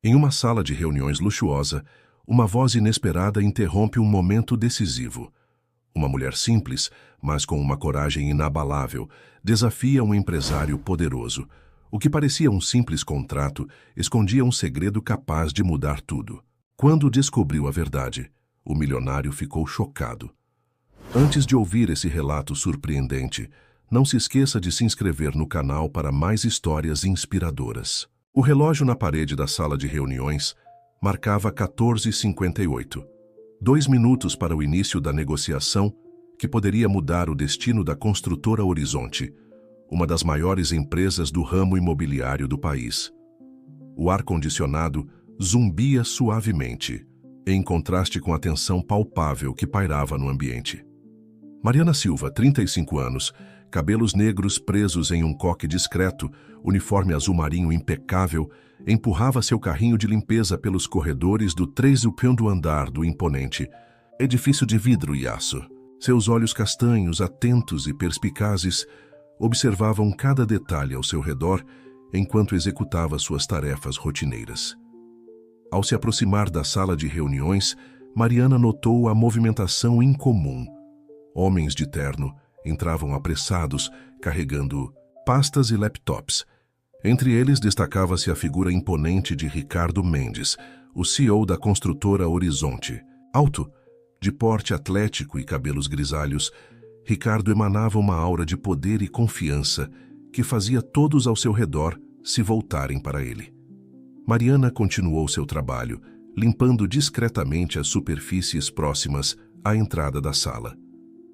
Em uma sala de reuniões luxuosa, uma voz inesperada interrompe um momento decisivo. Uma mulher simples, mas com uma coragem inabalável, desafia um empresário poderoso. O que parecia um simples contrato escondia um segredo capaz de mudar tudo. Quando descobriu a verdade, o milionário ficou chocado. Antes de ouvir esse relato surpreendente, não se esqueça de se inscrever no canal para mais histórias inspiradoras. O relógio na parede da sala de reuniões marcava 14h58. 2 minutos para o início da negociação que poderia mudar o destino da construtora Horizonte, uma das maiores empresas do ramo imobiliário do país. O ar-condicionado zumbia suavemente, em contraste com a tensão palpável que pairava no ambiente. Mariana Silva, 35 anos, cabelos negros presos em um coque discreto, uniforme azul marinho impecável, empurrava seu carrinho de limpeza pelos corredores do 13º andar do imponente edifício de vidro e aço. Seus olhos castanhos, atentos e perspicazes, observavam cada detalhe ao seu redor enquanto executava suas tarefas rotineiras. Ao se aproximar da sala de reuniões, Mariana notou a movimentação incomum. Homens de terno entravam apressados, carregando pastas e laptops. Entre eles destacava-se a figura imponente de Ricardo Mendes, o CEO da construtora Horizonte. Alto, de porte atlético e cabelos grisalhos, Ricardo emanava uma aura de poder e confiança que fazia todos ao seu redor se voltarem para ele. Mariana continuou seu trabalho, limpando discretamente as superfícies próximas à entrada da sala.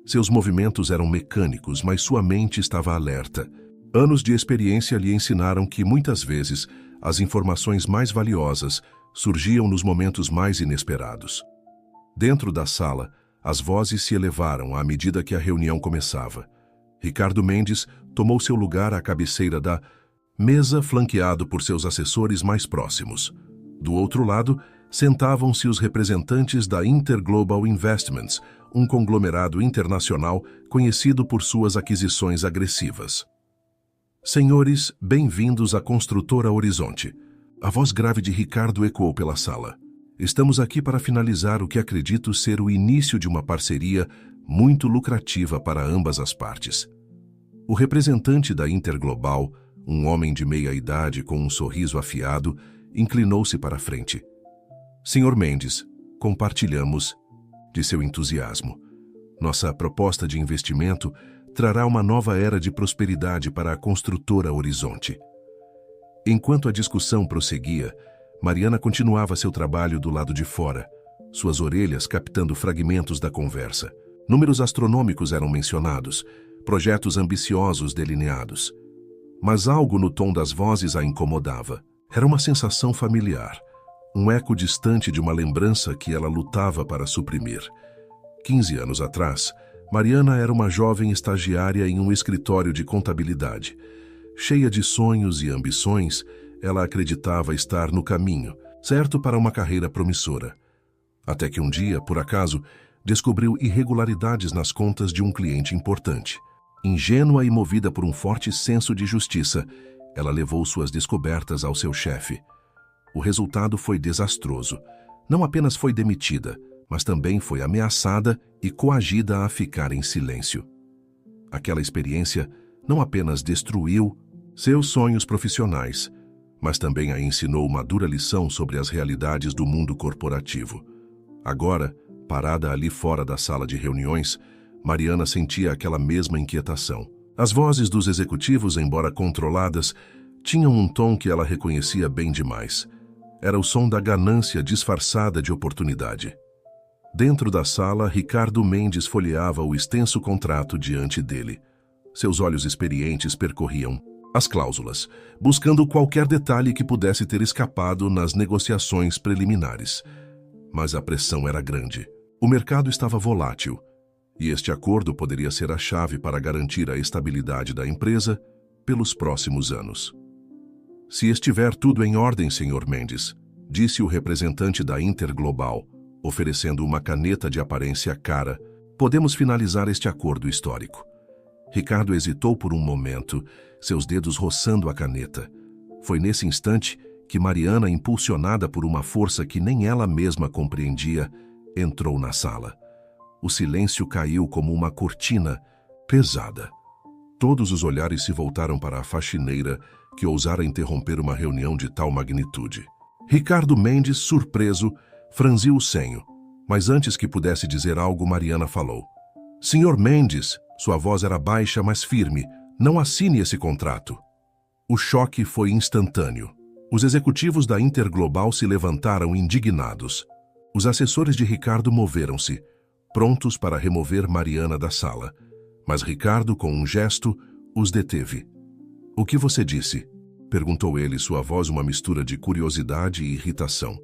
Seus movimentos eram mecânicos, mas sua mente estava alerta. Anos de experiência lhe ensinaram que, muitas vezes, as informações mais valiosas surgiam nos momentos mais inesperados. Dentro da sala, as vozes se elevaram à medida que a reunião começava. Ricardo Mendes tomou seu lugar à cabeceira da mesa, flanqueado por seus assessores mais próximos. Do outro lado, sentavam-se os representantes da Interglobal Investments, um conglomerado internacional conhecido por suas aquisições agressivas. Senhores, bem-vindos à construtora Horizonte. A voz grave de Ricardo ecoou pela sala. Estamos aqui para finalizar o que acredito ser o início de uma parceria muito lucrativa para ambas as partes. O representante da Interglobal, um homem de meia-idade com um sorriso afiado, inclinou-se para a frente. Senhor Mendes, compartilhamos de seu entusiasmo. Nossa proposta de investimento trará uma nova era de prosperidade para a construtora Horizonte. Enquanto a discussão prosseguia, Mariana continuava seu trabalho do lado de fora, suas orelhas captando fragmentos da conversa. Números astronômicos eram mencionados, projetos ambiciosos delineados. Mas algo no tom das vozes a incomodava. Era uma sensação familiar, um eco distante de uma lembrança que ela lutava para suprimir. 15 anos atrás, Mariana era uma jovem estagiária em um escritório de contabilidade. Cheia de sonhos e ambições, ela acreditava estar no caminho, certo para uma carreira promissora. Até que um dia, por acaso, descobriu irregularidades nas contas de um cliente importante. Ingênua e movida por um forte senso de justiça, ela levou suas descobertas ao seu chefe. O resultado foi desastroso. Não apenas foi demitida, mas também foi ameaçada e coagida a ficar em silêncio. Aquela experiência não apenas destruiu seus sonhos profissionais, mas também a ensinou uma dura lição sobre as realidades do mundo corporativo. Agora, parada ali fora da sala de reuniões, Mariana sentia aquela mesma inquietação. As vozes dos executivos, embora controladas, tinham um tom que ela reconhecia bem demais. Era o som da ganância disfarçada de oportunidade. Dentro da sala, Ricardo Mendes folheava o extenso contrato diante dele. Seus olhos experientes percorriam as cláusulas, buscando qualquer detalhe que pudesse ter escapado nas negociações preliminares. Mas a pressão era grande. O mercado estava volátil, e este acordo poderia ser a chave para garantir a estabilidade da empresa pelos próximos anos. Se estiver tudo em ordem, Sr. Mendes, disse o representante da Interglobal, oferecendo uma caneta de aparência cara, podemos finalizar este acordo histórico. Ricardo hesitou por um momento, seus dedos roçando a caneta. Foi nesse instante que Mariana, impulsionada por uma força que nem ela mesma compreendia, entrou na sala. O silêncio caiu como uma cortina pesada. Todos os olhares se voltaram para a faxineira que ousara interromper uma reunião de tal magnitude. Ricardo Mendes, surpreso, franziu o senho, mas antes que pudesse dizer algo, Mariana falou. Senhor Mendes, sua voz era baixa, mas firme, não assine esse contrato. O choque foi instantâneo. Os executivos da Interglobal se levantaram indignados. Os assessores de Ricardo moveram-se, prontos para remover Mariana da sala. Mas Ricardo, com um gesto, os deteve. O que você disse? Perguntou ele, sua voz uma mistura de curiosidade e irritação.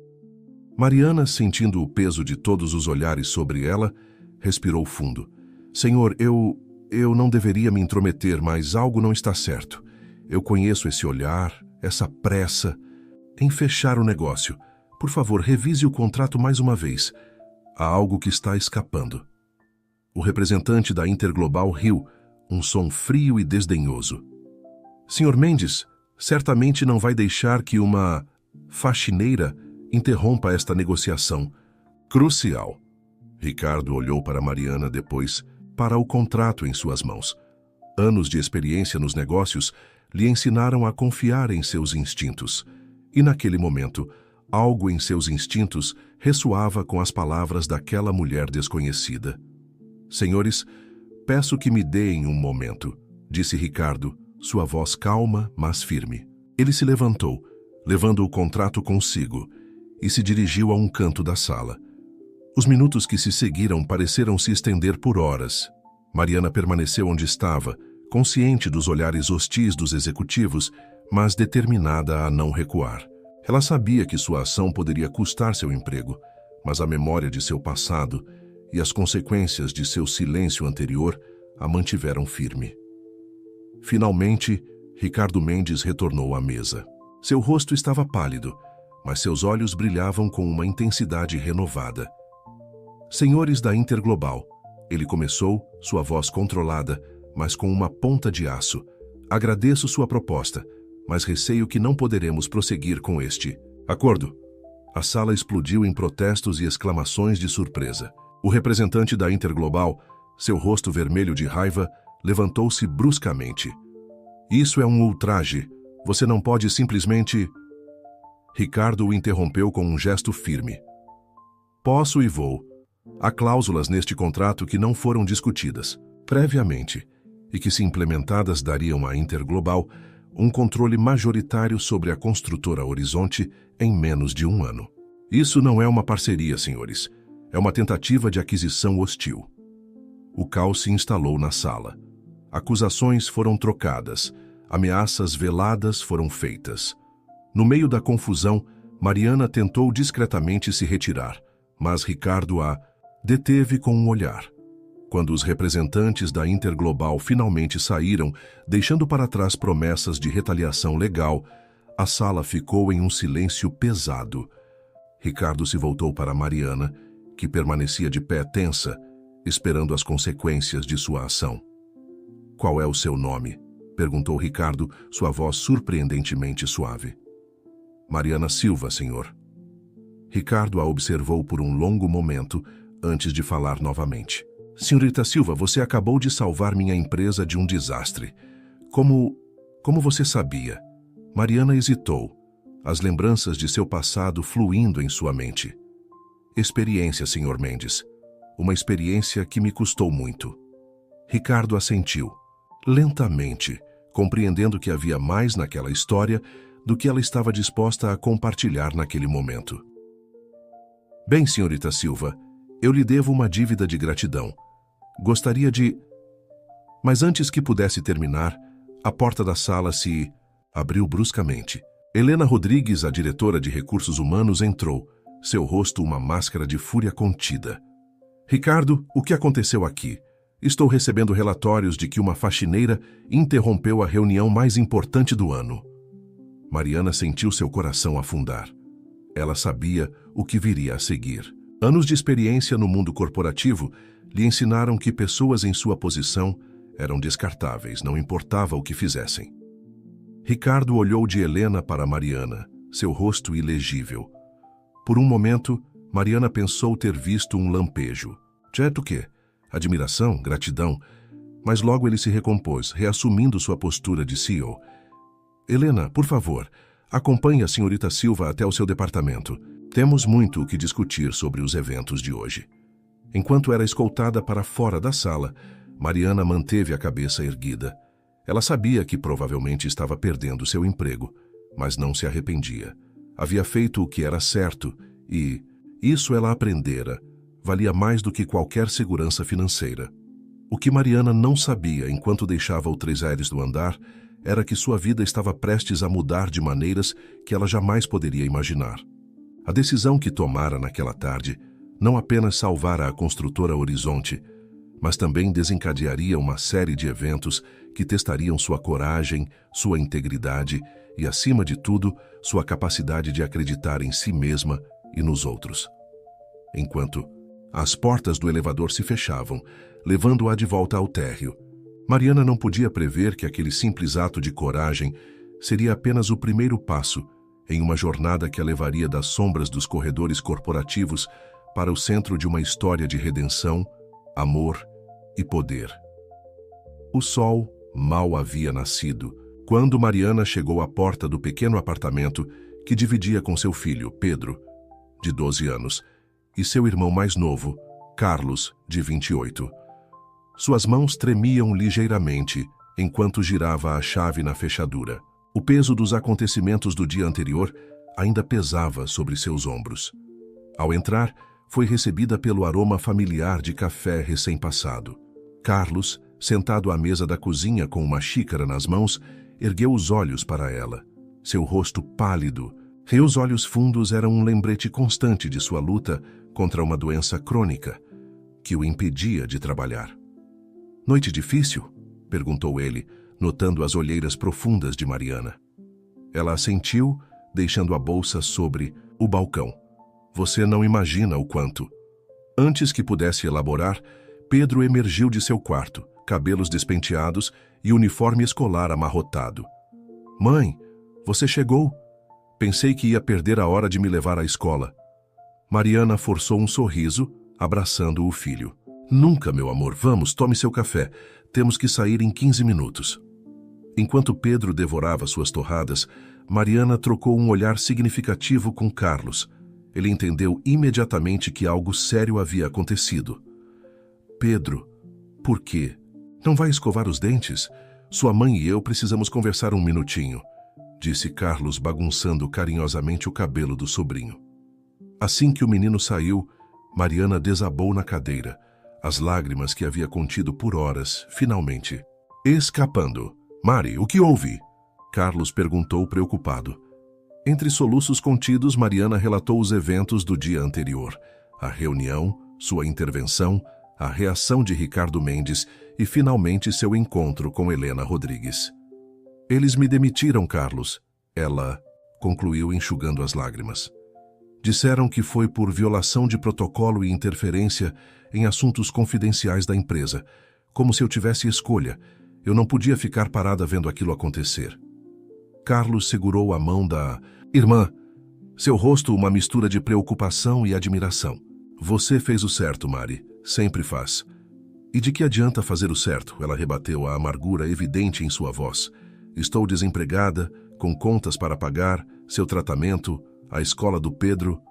Mariana, sentindo o peso de todos os olhares sobre ela, respirou fundo. Senhor, eu não deveria me intrometer, mas algo não está certo. Eu conheço esse olhar, essa pressa em fechar o negócio. Por favor, revise o contrato mais uma vez. Há algo que está escapando. O representante da Interglobal riu, um som frio e desdenhoso. Senhor Mendes, certamente não vai deixar que uma faxineira interrompa esta negociação crucial. Ricardo olhou para Mariana, depois para o contrato em suas mãos. Anos de experiência nos negócios lhe ensinaram a confiar em seus instintos. E naquele momento, algo em seus instintos ressoava com as palavras daquela mulher desconhecida. Senhores, peço que me deem um momento, disse Ricardo, sua voz calma, mas firme. Ele se levantou, levando o contrato consigo, e se dirigiu a um canto da sala. Os minutos que se seguiram pareceram se estender por horas. Mariana permaneceu onde estava, consciente dos olhares hostis dos executivos, mas determinada a não recuar. Ela sabia que sua ação poderia custar seu emprego, mas a memória de seu passado e as consequências de seu silêncio anterior a mantiveram firme. Finalmente, Ricardo Mendes retornou à mesa. Seu rosto estava pálido, mas seus olhos brilhavam com uma intensidade renovada. Senhores da Interglobal, ele começou, sua voz controlada, mas com uma ponta de aço. Agradeço sua proposta, mas receio que não poderemos prosseguir com este acordo. A sala explodiu em protestos e exclamações de surpresa. O representante da Interglobal, seu rosto vermelho de raiva, levantou-se bruscamente. Isso é um ultraje. Você não pode simplesmente... Ricardo o interrompeu com um gesto firme. Posso e vou. Há cláusulas neste contrato que não foram discutidas previamente e que, se implementadas, dariam à Interglobal um controle majoritário sobre a construtora Horizonte em menos de um ano. Isso não é uma parceria, senhores. É uma tentativa de aquisição hostil. O caos se instalou na sala. Acusações foram trocadas, ameaças veladas foram feitas. No meio da confusão, Mariana tentou discretamente se retirar, mas Ricardo a deteve com um olhar. Quando os representantes da Interglobal finalmente saíram, deixando para trás promessas de retaliação legal, a sala ficou em um silêncio pesado. Ricardo se voltou para Mariana, que permanecia de pé tensa, esperando as consequências de sua ação. Qual é o seu nome? Perguntou Ricardo, sua voz surpreendentemente suave. Mariana Silva, senhor. Ricardo a observou por um longo momento antes de falar novamente. Senhorita Silva, você acabou de salvar minha empresa de um desastre. Como você sabia? Mariana hesitou, as lembranças de seu passado fluindo em sua mente. Experiência, senhor Mendes. Uma experiência que me custou muito. Ricardo assentiu, lentamente, compreendendo que havia mais naquela história do que ela estava disposta a compartilhar naquele momento. Bem, senhorita Silva, eu lhe devo uma dívida de gratidão. Gostaria de... Mas antes que pudesse terminar, a porta da sala se abriu bruscamente. Helena Rodrigues, a diretora de Recursos Humanos, entrou, seu rosto uma máscara de fúria contida. Ricardo, o que aconteceu aqui? Estou recebendo relatórios de que uma faxineira interrompeu a reunião mais importante do ano. Mariana sentiu seu coração afundar. Ela sabia o que viria a seguir. Anos de experiência no mundo corporativo lhe ensinaram que pessoas em sua posição eram descartáveis, não importava o que fizessem. Ricardo olhou de Helena para Mariana, seu rosto ilegível. Por um momento, Mariana pensou ter visto um lampejo. Certo que? Admiração, gratidão. Mas logo ele se recompôs, reassumindo sua postura de CEO. Helena, por favor, acompanhe a senhorita Silva até o seu departamento. Temos muito o que discutir sobre os eventos de hoje. Enquanto era escoltada para fora da sala, Mariana manteve a cabeça erguida. Ela sabia que provavelmente estava perdendo seu emprego, mas não se arrependia. Havia feito o que era certo e, isso ela aprendera, valia mais do que qualquer segurança financeira. O que Mariana não sabia enquanto deixava o 3 Ares no andar era que sua vida estava prestes a mudar de maneiras que ela jamais poderia imaginar. A decisão que tomara naquela tarde não apenas salvara a construtora Horizonte, mas também desencadearia uma série de eventos que testariam sua coragem, sua integridade e, acima de tudo, sua capacidade de acreditar em si mesma e nos outros. Enquanto as portas do elevador se fechavam, levando-a de volta ao térreo, Mariana não podia prever que aquele simples ato de coragem seria apenas o primeiro passo em uma jornada que a levaria das sombras dos corredores corporativos para o centro de uma história de redenção, amor e poder. O sol mal havia nascido quando Mariana chegou à porta do pequeno apartamento que dividia com seu filho, Pedro, de 12 anos, e seu irmão mais novo, Carlos, de 28. Suas mãos tremiam ligeiramente enquanto girava a chave na fechadura. O peso dos acontecimentos do dia anterior ainda pesava sobre seus ombros. Ao entrar, foi recebida pelo aroma familiar de café recém-passado. Carlos, sentado à mesa da cozinha com uma xícara nas mãos, ergueu os olhos para ela. Seu rosto pálido, e os olhos fundos eram um lembrete constante de sua luta contra uma doença crônica que o impedia de trabalhar. Noite difícil? Perguntou ele, notando as olheiras profundas de Mariana. Ela assentiu, deixando a bolsa sobre o balcão. Você não imagina o quanto. Antes que pudesse elaborar, Pedro emergiu de seu quarto, cabelos despenteados e uniforme escolar amarrotado. Mãe, você chegou. Pensei que ia perder a hora de me levar à escola. Mariana forçou um sorriso, abraçando o filho. Nunca, meu amor. Vamos, tome seu café. Temos que sair em 15 minutos. Enquanto Pedro devorava suas torradas, Mariana trocou um olhar significativo com Carlos. Ele entendeu imediatamente que algo sério havia acontecido. Pedro, por quê? Não vai escovar os dentes? Sua mãe e eu precisamos conversar um minutinho, disse Carlos, bagunçando carinhosamente o cabelo do sobrinho. Assim que o menino saiu, Mariana desabou na cadeira, as lágrimas que havia contido por horas, finalmente escapando. Mari, o que houve? Carlos perguntou preocupado. Entre soluços contidos, Mariana relatou os eventos do dia anterior, a reunião, sua intervenção, a reação de Ricardo Mendes e, finalmente, seu encontro com Helena Rodrigues. Eles me demitiram, Carlos. Ela concluiu enxugando as lágrimas. Disseram que foi por violação de protocolo e interferência em assuntos confidenciais da empresa, como se eu tivesse escolha. Eu não podia ficar parada vendo aquilo acontecer. Carlos segurou a mão da irmã. Seu rosto uma mistura de preocupação e admiração. Você fez o certo, Mari. Sempre faz. E de que adianta fazer o certo? Ela rebateu, a amargura evidente em sua voz. Estou desempregada, com contas para pagar, seu tratamento, a escola do Pedro.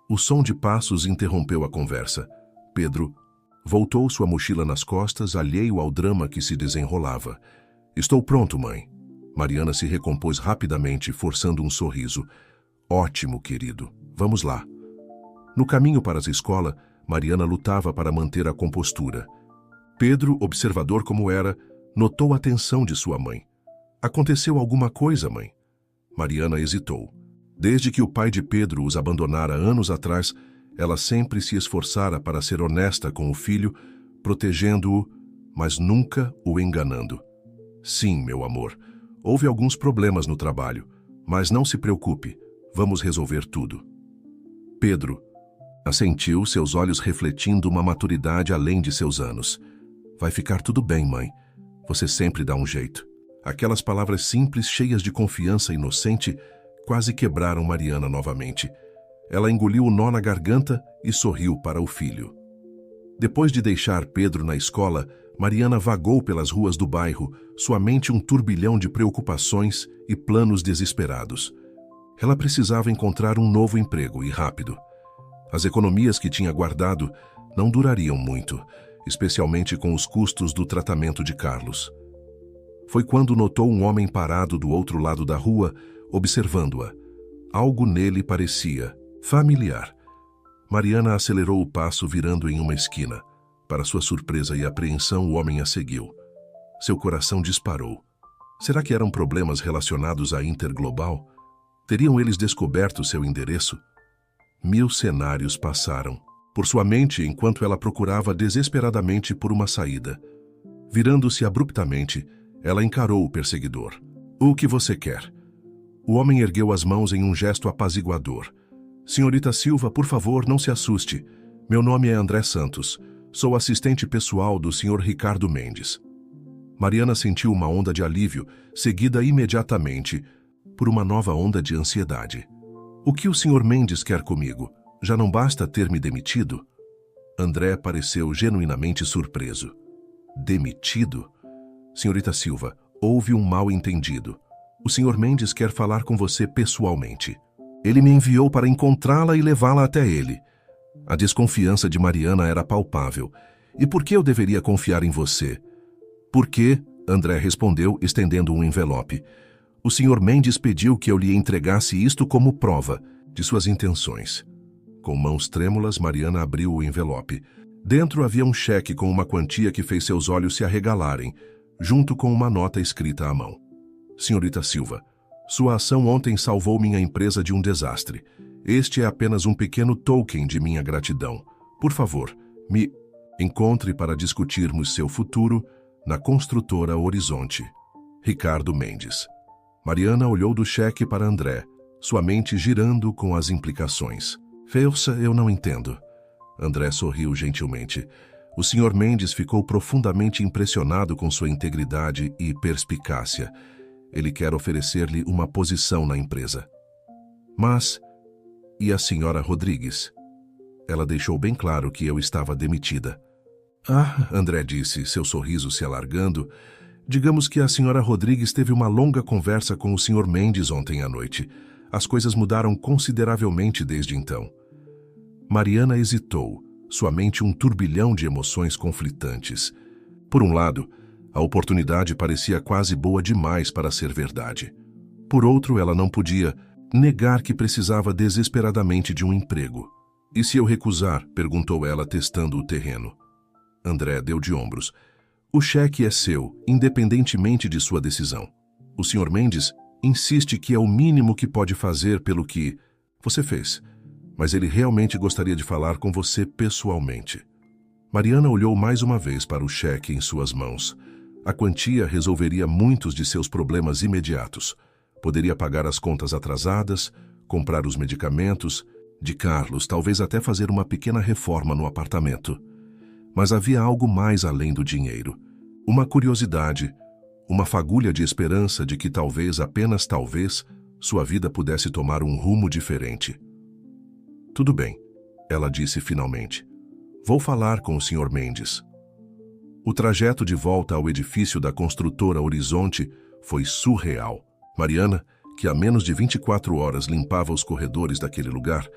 O som de passos interrompeu a conversa. Pedro voltou sua mochila nas costas, alheio ao drama que se desenrolava. Estou pronto, mãe. Mariana se recompôs rapidamente, forçando um sorriso. Ótimo, querido. Vamos lá. No caminho para a escola, Mariana lutava para manter a compostura. Pedro, observador como era, notou a tensão de sua mãe. Aconteceu alguma coisa, mãe? Mariana hesitou. Desde que o pai de Pedro os abandonara anos atrás, ela sempre se esforçara para ser honesta com o filho, protegendo-o, mas nunca o enganando. Sim, meu amor, houve alguns problemas no trabalho, mas não se preocupe, vamos resolver tudo. Pedro assentiu, seus olhos refletindo uma maturidade além de seus anos. Vai ficar tudo bem, mãe. Você sempre dá um jeito. Aquelas palavras simples, cheias de confiança inocente, quase quebraram Mariana novamente. Ela engoliu o nó na garganta e sorriu para o filho. Depois de deixar Pedro na escola, Mariana vagou pelas ruas do bairro, sua mente um turbilhão de preocupações e planos desesperados. Ela precisava encontrar um novo emprego e rápido. As economias que tinha guardado não durariam muito, especialmente com os custos do tratamento de Carlos. Foi quando notou um homem parado do outro lado da rua, observando-a. Algo nele parecia familiar. Mariana acelerou o passo, virando em uma esquina. Para sua surpresa e apreensão, o homem a seguiu. Seu coração disparou. Será que eram problemas relacionados à Interglobal? Teriam eles descoberto seu endereço? 1000 cenários passaram por sua mente enquanto ela procurava desesperadamente por uma saída. Virando-se abruptamente, ela encarou o perseguidor. O que você quer? O homem ergueu as mãos em um gesto apaziguador. Senhorita Silva, por favor, não se assuste. Meu nome é André Santos. Sou assistente pessoal do Sr. Ricardo Mendes. Mariana sentiu uma onda de alívio, seguida imediatamente por uma nova onda de ansiedade. O que o Sr. Mendes quer comigo? Já não basta ter me demitido? André pareceu genuinamente surpreso. Demitido? Senhorita Silva, houve um mal-entendido. O Sr. Mendes quer falar com você pessoalmente. Ele me enviou para encontrá-la e levá-la até ele. A desconfiança de Mariana era palpável. E por que eu deveria confiar em você? Porque, André respondeu, estendendo um envelope. O Sr. Mendes pediu que eu lhe entregasse isto como prova de suas intenções. Com mãos trêmulas, Mariana abriu o envelope. Dentro havia um cheque com uma quantia que fez seus olhos se arregalarem, junto com uma nota escrita à mão. Senhorita Silva, sua ação ontem salvou minha empresa de um desastre. Este é apenas um pequeno token de minha gratidão. Por favor, me encontre para discutirmos seu futuro na construtora Horizonte. Ricardo Mendes. Mariana olhou do cheque para André, sua mente girando com as implicações. Felsa, eu não entendo. André sorriu gentilmente. O Sr. Mendes ficou profundamente impressionado com sua integridade e perspicácia. Ele quer oferecer-lhe uma posição na empresa. Mas, e a senhora Rodrigues? Ela deixou bem claro que eu estava demitida. Ah, André disse, seu sorriso se alargando. Digamos que a senhora Rodrigues teve uma longa conversa com o Sr. Mendes ontem à noite. As coisas mudaram consideravelmente desde então. Mariana hesitou, sua mente um turbilhão de emoções conflitantes. Por um lado, a oportunidade parecia quase boa demais para ser verdade. Por outro, ela não podia negar que precisava desesperadamente de um emprego. E se eu recusar? Perguntou ela, testando o terreno. André deu de ombros. O cheque é seu, independentemente de sua decisão. O Sr. Mendes insiste que é o mínimo que pode fazer pelo que você fez, mas ele realmente gostaria de falar com você pessoalmente. Mariana olhou mais uma vez para o cheque em suas mãos. A quantia resolveria muitos de seus problemas imediatos. Poderia pagar as contas atrasadas, comprar os medicamentos de Carlos, talvez até fazer uma pequena reforma no apartamento. Mas havia algo mais além do dinheiro. Uma curiosidade, uma fagulha de esperança de que talvez, apenas talvez, sua vida pudesse tomar um rumo diferente. Tudo bem, ela disse finalmente. Vou falar com o Sr. Mendes. O trajeto de volta ao edifício da construtora Horizonte foi surreal. Mariana, que há menos de 24 horas limpava os corredores daquele lugar,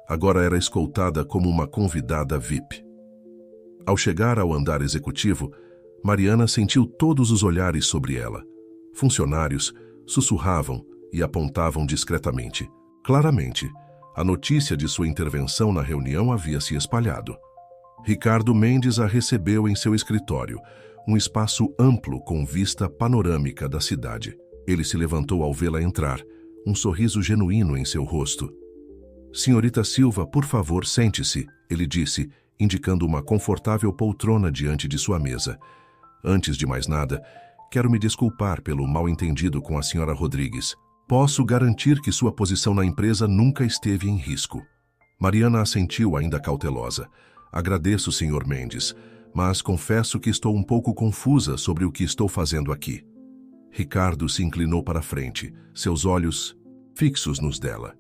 agora era escoltada como uma convidada VIP. Ao chegar ao andar executivo, Mariana sentiu todos os olhares sobre ela. Funcionários sussurravam e apontavam discretamente. Claramente, a notícia de sua intervenção na reunião havia se espalhado. Ricardo Mendes a recebeu em seu escritório, um espaço amplo com vista panorâmica da cidade. Ele se levantou ao vê-la entrar, um sorriso genuíno em seu rosto. Senhorita Silva, por favor, sente-se, ele disse, indicando uma confortável poltrona diante de sua mesa. Antes de mais nada, quero me desculpar pelo mal-entendido com a senhora Rodrigues. Posso garantir que sua posição na empresa nunca esteve em risco. Mariana assentiu, ainda cautelosa. Agradeço, Sr. Mendes, mas confesso que estou um pouco confusa sobre o que estou fazendo aqui. Ricardo se inclinou para a frente, seus olhos fixos nos dela.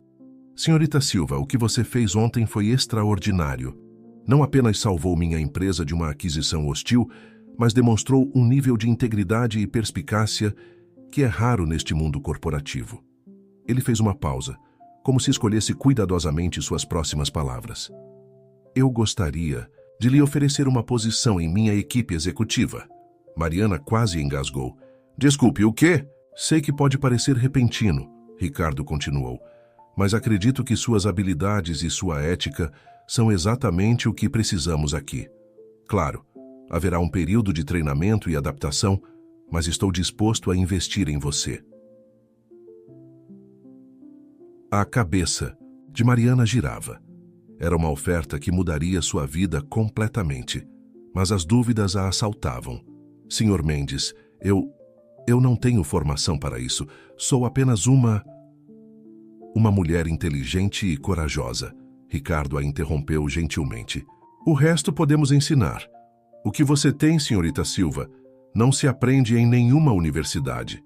Senhorita Silva, o que você fez ontem foi extraordinário. Não apenas salvou minha empresa de uma aquisição hostil, mas demonstrou um nível de integridade e perspicácia que é raro neste mundo corporativo. Ele fez uma pausa, como se escolhesse cuidadosamente suas próximas palavras. Eu gostaria de lhe oferecer uma posição em minha equipe executiva. Mariana quase engasgou. Desculpe, o quê? Sei que pode parecer repentino, Ricardo continuou, mas acredito que suas habilidades e sua ética são exatamente o que precisamos aqui. Claro, haverá um período de treinamento e adaptação, mas estou disposto a investir em você. A cabeça de Mariana girava. Era uma oferta que mudaria sua vida completamente, mas as dúvidas a assaltavam. Senhor Mendes, eu não tenho formação para isso. Sou apenas uma mulher inteligente e corajosa. Ricardo a interrompeu gentilmente. O resto podemos ensinar. O que você tem, senhorita Silva, não se aprende em nenhuma universidade.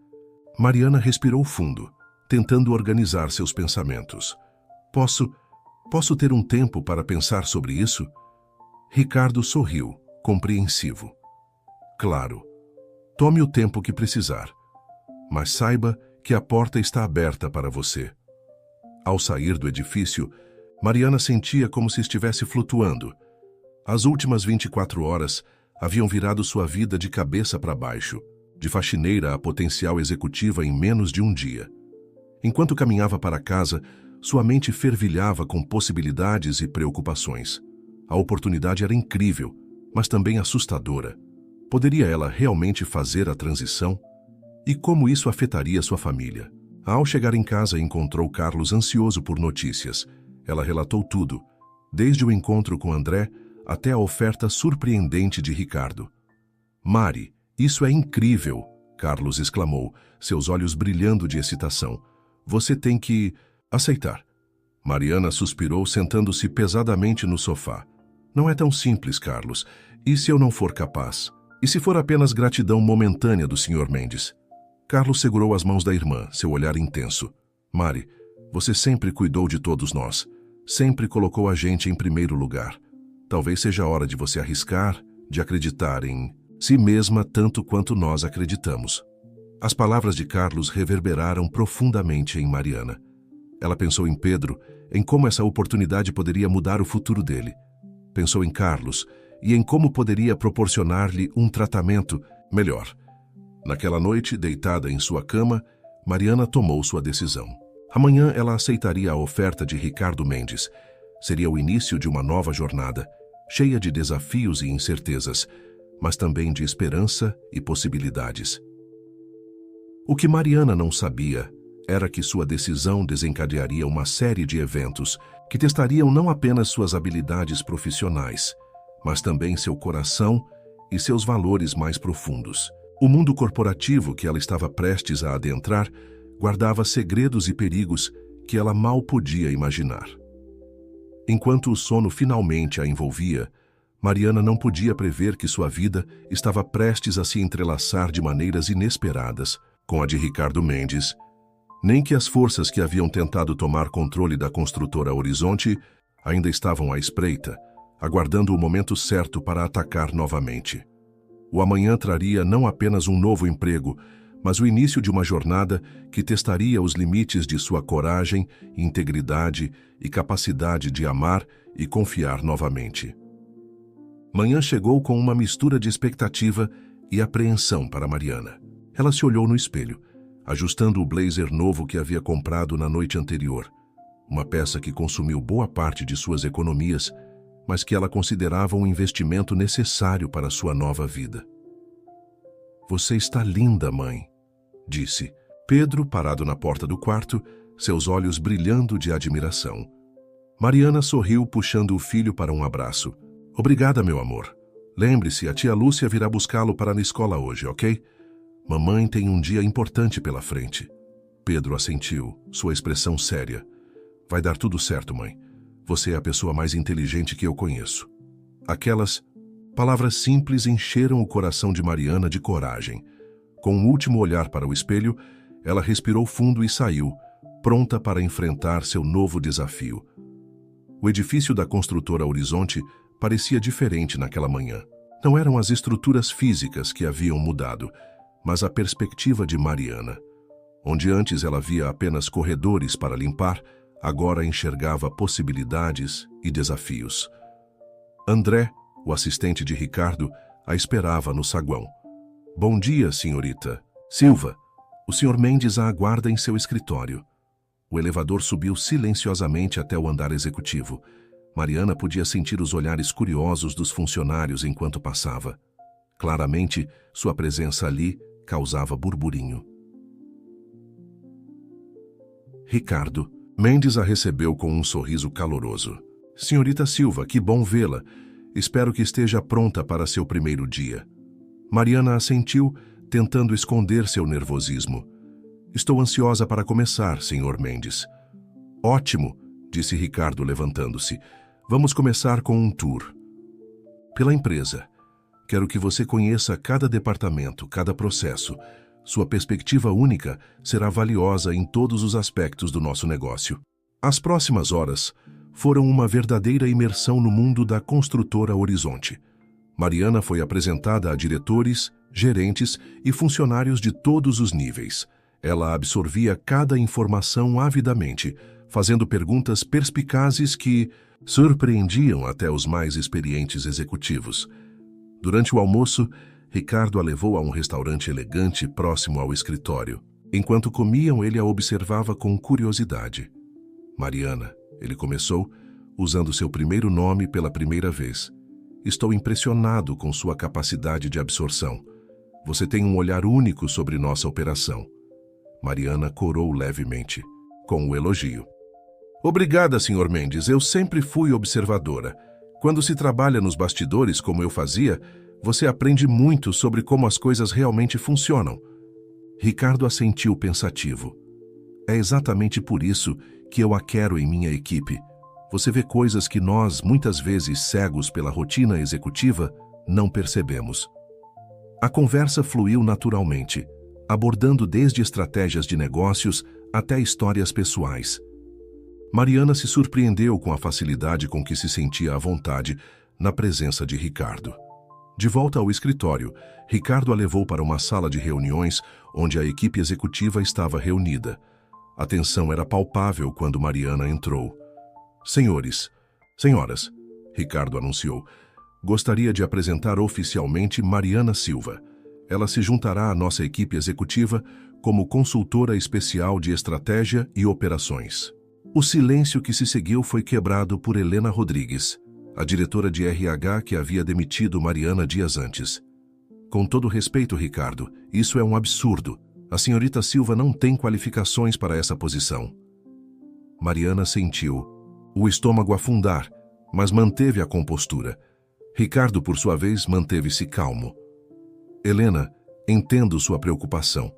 Mariana respirou fundo, tentando organizar seus pensamentos. Posso ter um tempo para pensar sobre isso? Ricardo sorriu, compreensivo. Claro. Tome o tempo que precisar. Mas saiba que a porta está aberta para você. Ao sair do edifício, Mariana sentia como se estivesse flutuando. As últimas 24 horas haviam virado sua vida de cabeça para baixo, de faxineira a potencial executiva em menos de um dia. Enquanto caminhava para casa, sua mente fervilhava com possibilidades e preocupações. A oportunidade era incrível, mas também assustadora. Poderia ela realmente fazer a transição? E como isso afetaria sua família? Ao chegar em casa, encontrou Carlos ansioso por notícias. Ela relatou tudo, desde o encontro com André até a oferta surpreendente de Ricardo. Mari, isso é incrível, Carlos exclamou, seus olhos brilhando de excitação. Você tem que aceitar. Mariana suspirou, sentando-se pesadamente no sofá. Não é tão simples, Carlos. E se eu não for capaz? E se for apenas gratidão momentânea do Sr. Mendes? Carlos segurou as mãos da irmã, seu olhar intenso. Mari, você sempre cuidou de todos nós. Sempre colocou a gente em primeiro lugar. Talvez seja a hora de você arriscar, de acreditar em si mesma tanto quanto nós acreditamos. As palavras de Carlos reverberaram profundamente em Mariana. Ela pensou em Pedro, em como essa oportunidade poderia mudar o futuro dele. Pensou em Carlos e em como poderia proporcionar-lhe um tratamento melhor. Naquela noite, deitada em sua cama, Mariana tomou sua decisão. Amanhã ela aceitaria a oferta de Ricardo Mendes. Seria o início de uma nova jornada, cheia de desafios e incertezas, mas também de esperança e possibilidades. O que Mariana não sabia era que sua decisão desencadearia uma série de eventos que testariam não apenas suas habilidades profissionais, mas também seu coração e seus valores mais profundos. O mundo corporativo que ela estava prestes a adentrar guardava segredos e perigos que ela mal podia imaginar. Enquanto o sono finalmente a envolvia, Mariana não podia prever que sua vida estava prestes a se entrelaçar de maneiras inesperadas com a de Ricardo Mendes, nem que as forças que haviam tentado tomar controle da construtora Horizonte ainda estavam à espreita, aguardando o momento certo para atacar novamente. O amanhã traria não apenas um novo emprego, mas o início de uma jornada que testaria os limites de sua coragem, integridade e capacidade de amar e confiar novamente. Manhã chegou com uma mistura de expectativa e apreensão para Mariana. Ela se olhou no espelho, ajustando o blazer novo que havia comprado na noite anterior, uma peça que consumiu boa parte de suas economias, mas que ela considerava um investimento necessário para sua nova vida. Você está linda, mãe, disse Pedro, parado na porta do quarto, seus olhos brilhando de admiração. Mariana sorriu, puxando o filho para um abraço. Obrigada, meu amor. Lembre-se, a tia Lúcia virá buscá-lo para a escola hoje, ok? Mamãe tem um dia importante pela frente. Pedro assentiu, sua expressão séria. Vai dar tudo certo, mãe. Você é a pessoa mais inteligente que eu conheço. Aquelas palavras simples encheram o coração de Mariana de coragem. Com um último olhar para o espelho, ela respirou fundo e saiu, pronta para enfrentar seu novo desafio. O edifício da construtora Horizonte parecia diferente naquela manhã. Não eram as estruturas físicas que haviam mudado, mas a perspectiva de Mariana. Onde antes ela via apenas corredores para limpar, agora enxergava possibilidades e desafios. André, o assistente de Ricardo, a esperava no saguão. Bom dia, senhorita. Silva, o senhor Mendes a aguarda em seu escritório. O elevador subiu silenciosamente até o andar executivo. Mariana podia sentir os olhares curiosos dos funcionários enquanto passava. Claramente, sua presença ali causava burburinho. Ricardo. Mendes a recebeu com um sorriso caloroso. Senhorita Silva, que bom vê-la. Espero que esteja pronta para seu primeiro dia. Mariana assentiu, tentando esconder seu nervosismo. Estou ansiosa para começar, senhor Mendes. Ótimo, disse Ricardo levantando-se. Vamos começar com um tour. Pela empresa. Quero que você conheça cada departamento, cada processo. Sua perspectiva única será valiosa em todos os aspectos do nosso negócio. As próximas horas foram uma verdadeira imersão no mundo da construtora Horizonte. Mariana foi apresentada a diretores, gerentes e funcionários de todos os níveis. Ela absorvia cada informação avidamente, fazendo perguntas perspicazes que surpreendiam até os mais experientes executivos. Durante o almoço, Ricardo a levou a um restaurante elegante próximo ao escritório. Enquanto comiam, ele a observava com curiosidade. Mariana, ele começou, usando seu primeiro nome pela primeira vez. Estou impressionado com sua capacidade de absorção. Você tem um olhar único sobre nossa operação. Mariana corou levemente, com o elogio. Obrigada, Sr. Mendes, eu sempre fui observadora. Quando se trabalha nos bastidores como eu fazia, você aprende muito sobre como as coisas realmente funcionam. Ricardo assentiu pensativo. É exatamente por isso que eu a quero em minha equipe. Você vê coisas que nós, muitas vezes cegos pela rotina executiva, não percebemos. A conversa fluiu naturalmente, abordando desde estratégias de negócios até histórias pessoais. Mariana se surpreendeu com a facilidade com que se sentia à vontade na presença de Ricardo. De volta ao escritório, Ricardo a levou para uma sala de reuniões onde a equipe executiva estava reunida. A tensão era palpável quando Mariana entrou. Senhores, senhoras, Ricardo anunciou, gostaria de apresentar oficialmente Mariana Silva. Ela se juntará à nossa equipe executiva como consultora especial de estratégia e operações. O silêncio que se seguiu foi quebrado por Helena Rodrigues, a diretora de RH que havia demitido Mariana dias antes. Com todo respeito, Ricardo, isso é um absurdo. A senhorita Silva não tem qualificações para essa posição. Mariana sentiu o estômago afundar, mas manteve a compostura. Ricardo, por sua vez, manteve-se calmo. Helena, entendo sua preocupação,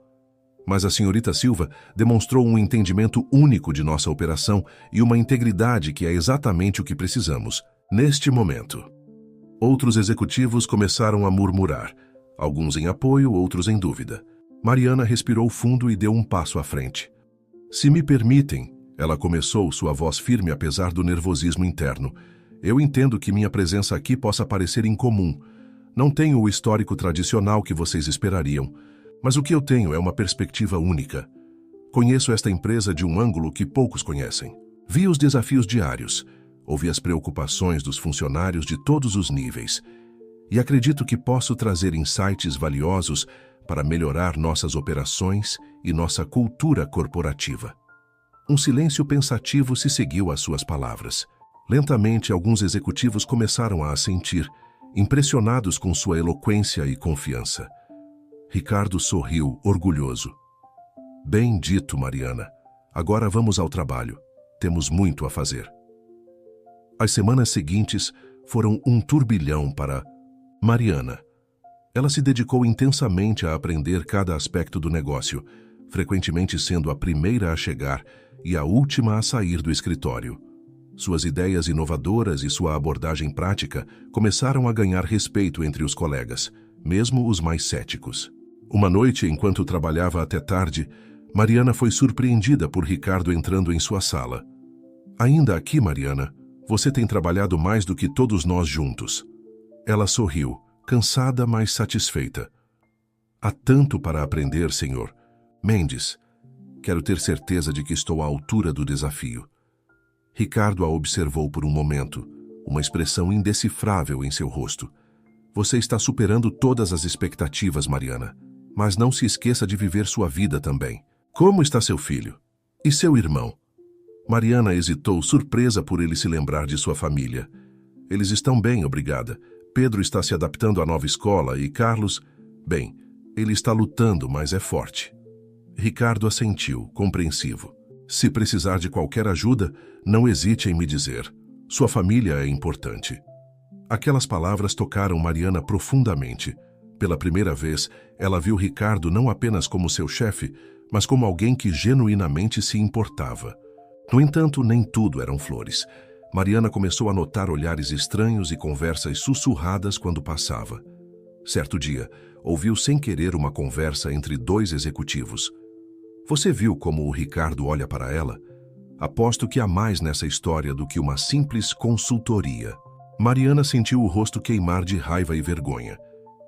mas a senhorita Silva demonstrou um entendimento único de nossa operação e uma integridade que é exatamente o que precisamos, neste momento. Outros executivos começaram a murmurar, alguns em apoio, outros em dúvida. Mariana respirou fundo e deu um passo à frente. Se me permitem, ela começou, sua voz firme apesar do nervosismo interno. Eu entendo que minha presença aqui possa parecer incomum. Não tenho o histórico tradicional que vocês esperariam, mas o que eu tenho é uma perspectiva única. Conheço esta empresa de um ângulo que poucos conhecem. Vi os desafios diários, ouvi as preocupações dos funcionários de todos os níveis e acredito que posso trazer insights valiosos para melhorar nossas operações e nossa cultura corporativa. Um silêncio pensativo se seguiu às suas palavras. Lentamente, alguns executivos começaram a assentir, impressionados com sua eloquência e confiança. Ricardo sorriu, orgulhoso. Bem dito, Mariana. Agora vamos ao trabalho. Temos muito a fazer. As semanas seguintes foram um turbilhão para Mariana. Ela se dedicou intensamente a aprender cada aspecto do negócio, frequentemente sendo a primeira a chegar e a última a sair do escritório. Suas ideias inovadoras e sua abordagem prática começaram a ganhar respeito entre os colegas, mesmo os mais céticos. Uma noite, enquanto trabalhava até tarde, Mariana foi surpreendida por Ricardo entrando em sua sala. Ainda aqui, Mariana, você tem trabalhado mais do que todos nós juntos. Ela sorriu, cansada, mas satisfeita. Há tanto para aprender, senhor. Mendes, quero ter certeza de que estou à altura do desafio. Ricardo a observou por um momento, uma expressão indecifrável em seu rosto. Você está superando todas as expectativas, Mariana. Mas não se esqueça de viver sua vida também. Como está seu filho? E seu irmão? Mariana hesitou, surpresa por ele se lembrar de sua família. Eles estão bem, obrigada. Pedro está se adaptando à nova escola e Carlos... Bem, ele está lutando, mas é forte. Ricardo assentiu, compreensivo. Se precisar de qualquer ajuda, não hesite em me dizer. Sua família é importante. Aquelas palavras tocaram Mariana profundamente. Pela primeira vez, ela viu Ricardo não apenas como seu chefe, mas como alguém que genuinamente se importava. No entanto, nem tudo eram flores. Mariana começou a notar olhares estranhos e conversas sussurradas quando passava. Certo dia, ouviu sem querer uma conversa entre dois executivos. Você viu como o Ricardo olha para ela? Aposto que há mais nessa história do que uma simples consultoria. Mariana sentiu o rosto queimar de raiva e vergonha.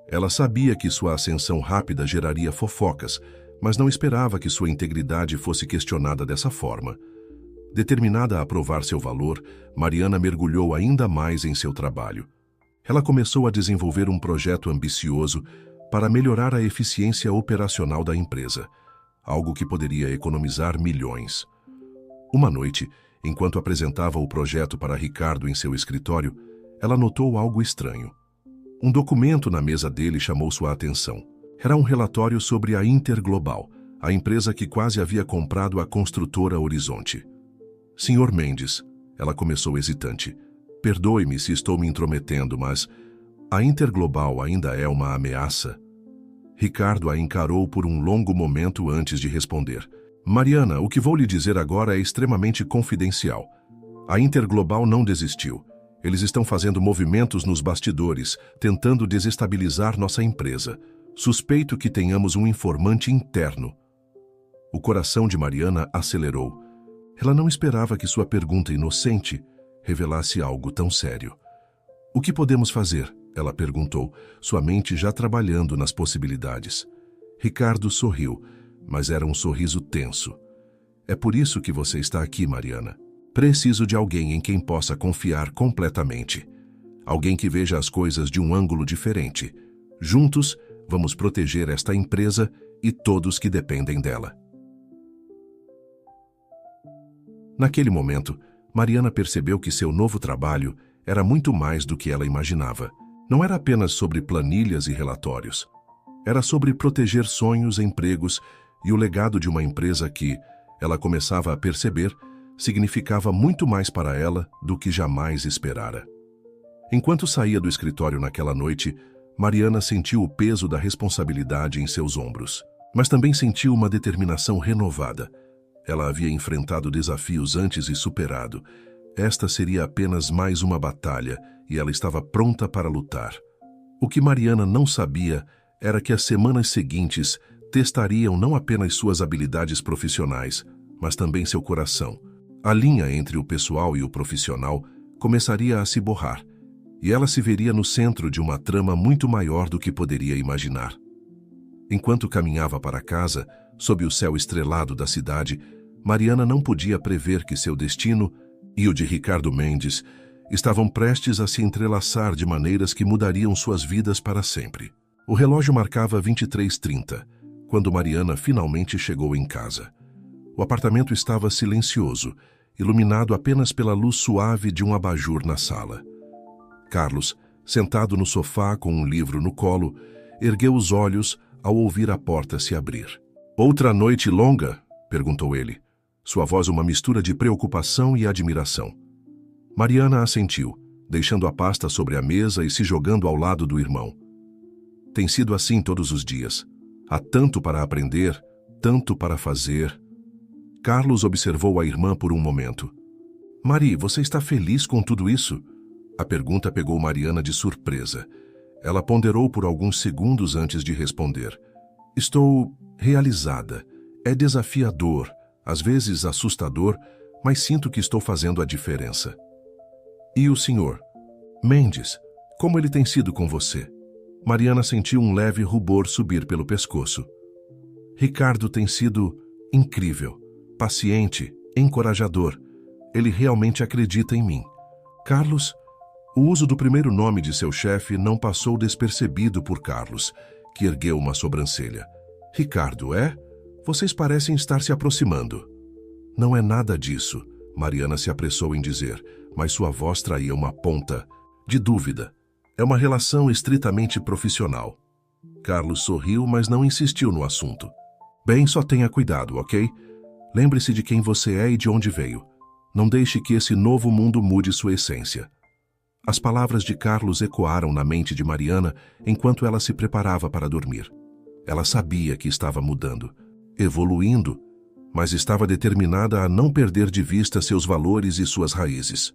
Ela sabia que sua ascensão rápida geraria fofocas, mas não esperava que sua integridade fosse questionada dessa forma. Determinada a provar seu valor, Mariana mergulhou ainda mais em seu trabalho. Ela começou a desenvolver um projeto ambicioso para melhorar a eficiência operacional da empresa, algo que poderia economizar milhões. Uma noite, enquanto apresentava o projeto para Ricardo em seu escritório, ela notou algo estranho. Um documento na mesa dele chamou sua atenção. Era um relatório sobre a Interglobal, a empresa que quase havia comprado a construtora Horizonte. Senhor Mendes, ela começou hesitante. Perdoe-me se estou me intrometendo, mas a Interglobal ainda é uma ameaça? Ricardo a encarou por um longo momento antes de responder. Mariana, o que vou lhe dizer agora é extremamente confidencial. A Interglobal não desistiu. Eles estão fazendo movimentos nos bastidores, tentando desestabilizar nossa empresa. Suspeito que tenhamos um informante interno. O coração de Mariana acelerou. Ela não esperava que sua pergunta inocente revelasse algo tão sério. O que podemos fazer? Ela perguntou, sua mente já trabalhando nas possibilidades. Ricardo sorriu, mas era um sorriso tenso. É por isso que você está aqui, Mariana. Preciso de alguém em quem possa confiar completamente. Alguém que veja as coisas de um ângulo diferente. Juntos, vamos proteger esta empresa e todos que dependem dela. Naquele momento, Mariana percebeu que seu novo trabalho era muito mais do que ela imaginava. Não era apenas sobre planilhas e relatórios. Era sobre proteger sonhos, empregos e o legado de uma empresa que, ela começava a perceber, significava muito mais para ela do que jamais esperara. Enquanto saía do escritório naquela noite, Mariana sentiu o peso da responsabilidade em seus ombros, mas também sentiu uma determinação renovada. Ela havia enfrentado desafios antes e superado. Esta seria apenas mais uma batalha e ela estava pronta para lutar. O que Mariana não sabia era que as semanas seguintes testariam não apenas suas habilidades profissionais, mas também seu coração. A linha entre o pessoal e o profissional começaria a se borrar, e ela se veria no centro de uma trama muito maior do que poderia imaginar. Enquanto caminhava para casa, sob o céu estrelado da cidade, Mariana não podia prever que seu destino e o de Ricardo Mendes estavam prestes a se entrelaçar de maneiras que mudariam suas vidas para sempre. O relógio marcava 23h30, quando Mariana finalmente chegou em casa. O apartamento estava silencioso, iluminado apenas pela luz suave de um abajur na sala. Carlos, sentado no sofá com um livro no colo, ergueu os olhos ao ouvir a porta se abrir. "Outra noite longa?" perguntou ele. Sua voz uma mistura de preocupação e admiração. Mariana assentiu, deixando a pasta sobre a mesa e se jogando ao lado do irmão. Tem sido assim todos os dias. Há tanto para aprender, tanto para fazer. Carlos observou a irmã por um momento. Mari, você está feliz com tudo isso? A pergunta pegou Mariana de surpresa. Ela ponderou por alguns segundos antes de responder. Estou realizada. É desafiador, às vezes assustador, mas sinto que estou fazendo a diferença. E o senhor? Mendes, como ele tem sido com você? Mariana sentiu um leve rubor subir pelo pescoço. Ricardo tem sido incrível, paciente, encorajador. Ele realmente acredita em mim. Carlos, o uso do primeiro nome de seu chefe não passou despercebido por Carlos, que ergueu uma sobrancelha. Ricardo, é? Vocês parecem estar se aproximando. Não é nada disso, Mariana se apressou em dizer, mas sua voz traía uma ponta de dúvida. É uma relação estritamente profissional. Carlos sorriu, mas não insistiu no assunto. Bem, só tenha cuidado, ok? Lembre-se de quem você é e de onde veio. Não deixe que esse novo mundo mude sua essência. As palavras de Carlos ecoaram na mente de Mariana enquanto ela se preparava para dormir. Ela sabia que estava mudando, evoluindo, mas estava determinada a não perder de vista seus valores e suas raízes.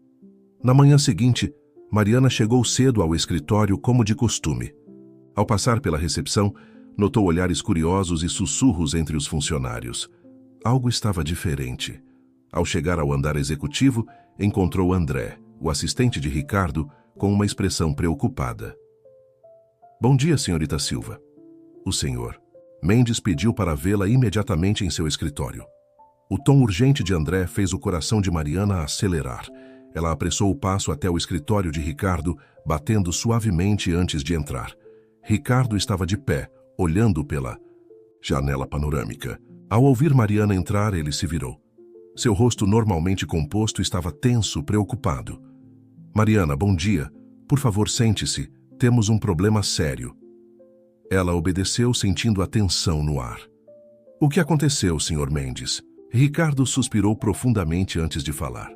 Na manhã seguinte, Mariana chegou cedo ao escritório como de costume. Ao passar pela recepção, notou olhares curiosos e sussurros entre os funcionários. Algo estava diferente. Ao chegar ao andar executivo, encontrou André, o assistente de Ricardo, com uma expressão preocupada. Bom dia, senhorita Silva. O senhor. Mendes pediu para vê-la imediatamente em seu escritório. O tom urgente de André fez o coração de Mariana acelerar. Ela apressou o passo até o escritório de Ricardo, batendo suavemente antes de entrar. Ricardo estava de pé, olhando pela janela panorâmica. Ao ouvir Mariana entrar, ele se virou. Seu rosto normalmente composto estava tenso, preocupado. Mariana, bom dia. Por favor, sente-se. Temos um problema sério. Ela obedeceu, sentindo a tensão no ar. O que aconteceu, Sr. Mendes? Ricardo suspirou profundamente antes de falar.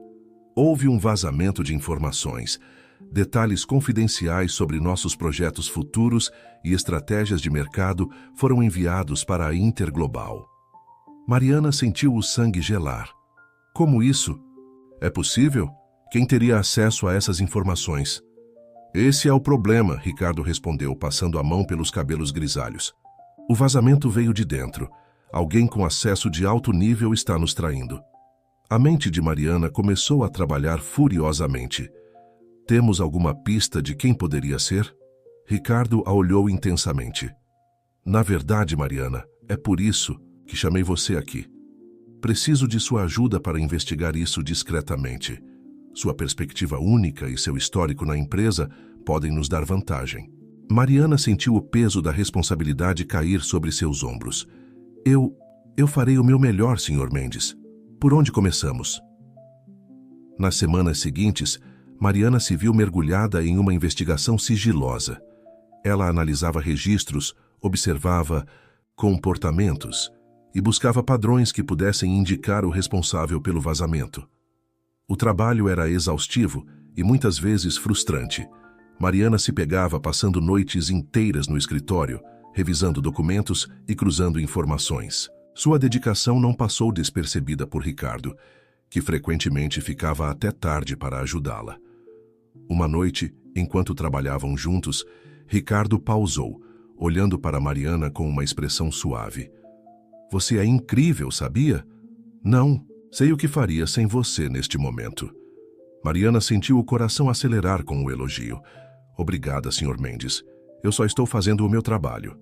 Houve um vazamento de informações, detalhes confidenciais sobre nossos projetos futuros e estratégias de mercado foram enviados para a Interglobal. Mariana sentiu o sangue gelar. Como isso? É possível? Quem teria acesso a essas informações? Esse é o problema, Ricardo respondeu, passando a mão pelos cabelos grisalhos. O vazamento veio de dentro. Alguém com acesso de alto nível está nos traindo. A mente de Mariana começou a trabalhar furiosamente. Temos alguma pista de quem poderia ser? Ricardo a olhou intensamente. Na verdade, Mariana, é por isso que chamei você aqui. Preciso de sua ajuda para investigar isso discretamente. Sua perspectiva única e seu histórico na empresa podem nos dar vantagem. Mariana sentiu o peso da responsabilidade cair sobre seus ombros. Eu farei o meu melhor, Sr. Mendes. Por onde começamos? Nas semanas seguintes, Mariana se viu mergulhada em uma investigação sigilosa. Ela analisava registros, observava comportamentos e buscava padrões que pudessem indicar o responsável pelo vazamento. O trabalho era exaustivo e muitas vezes frustrante. Mariana se pegava passando noites inteiras no escritório, revisando documentos e cruzando informações. Sua dedicação não passou despercebida por Ricardo, que frequentemente ficava até tarde para ajudá-la. Uma noite, enquanto trabalhavam juntos, Ricardo pausou, olhando para Mariana com uma expressão suave. Você é incrível, sabia? Não, sei o que faria sem você neste momento. Mariana sentiu o coração acelerar com o elogio. Obrigada, Sr. Mendes. Eu só estou fazendo o meu trabalho.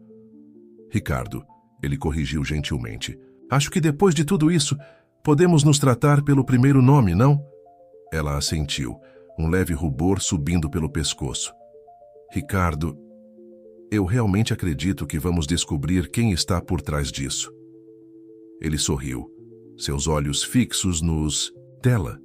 Ricardo, ele corrigiu gentilmente. Acho que depois de tudo isso, podemos nos tratar pelo primeiro nome, não? Ela assentiu, um leve rubor subindo pelo pescoço. Ricardo, eu realmente acredito que vamos descobrir quem está por trás disso. Ele sorriu, seus olhos fixos nos dela.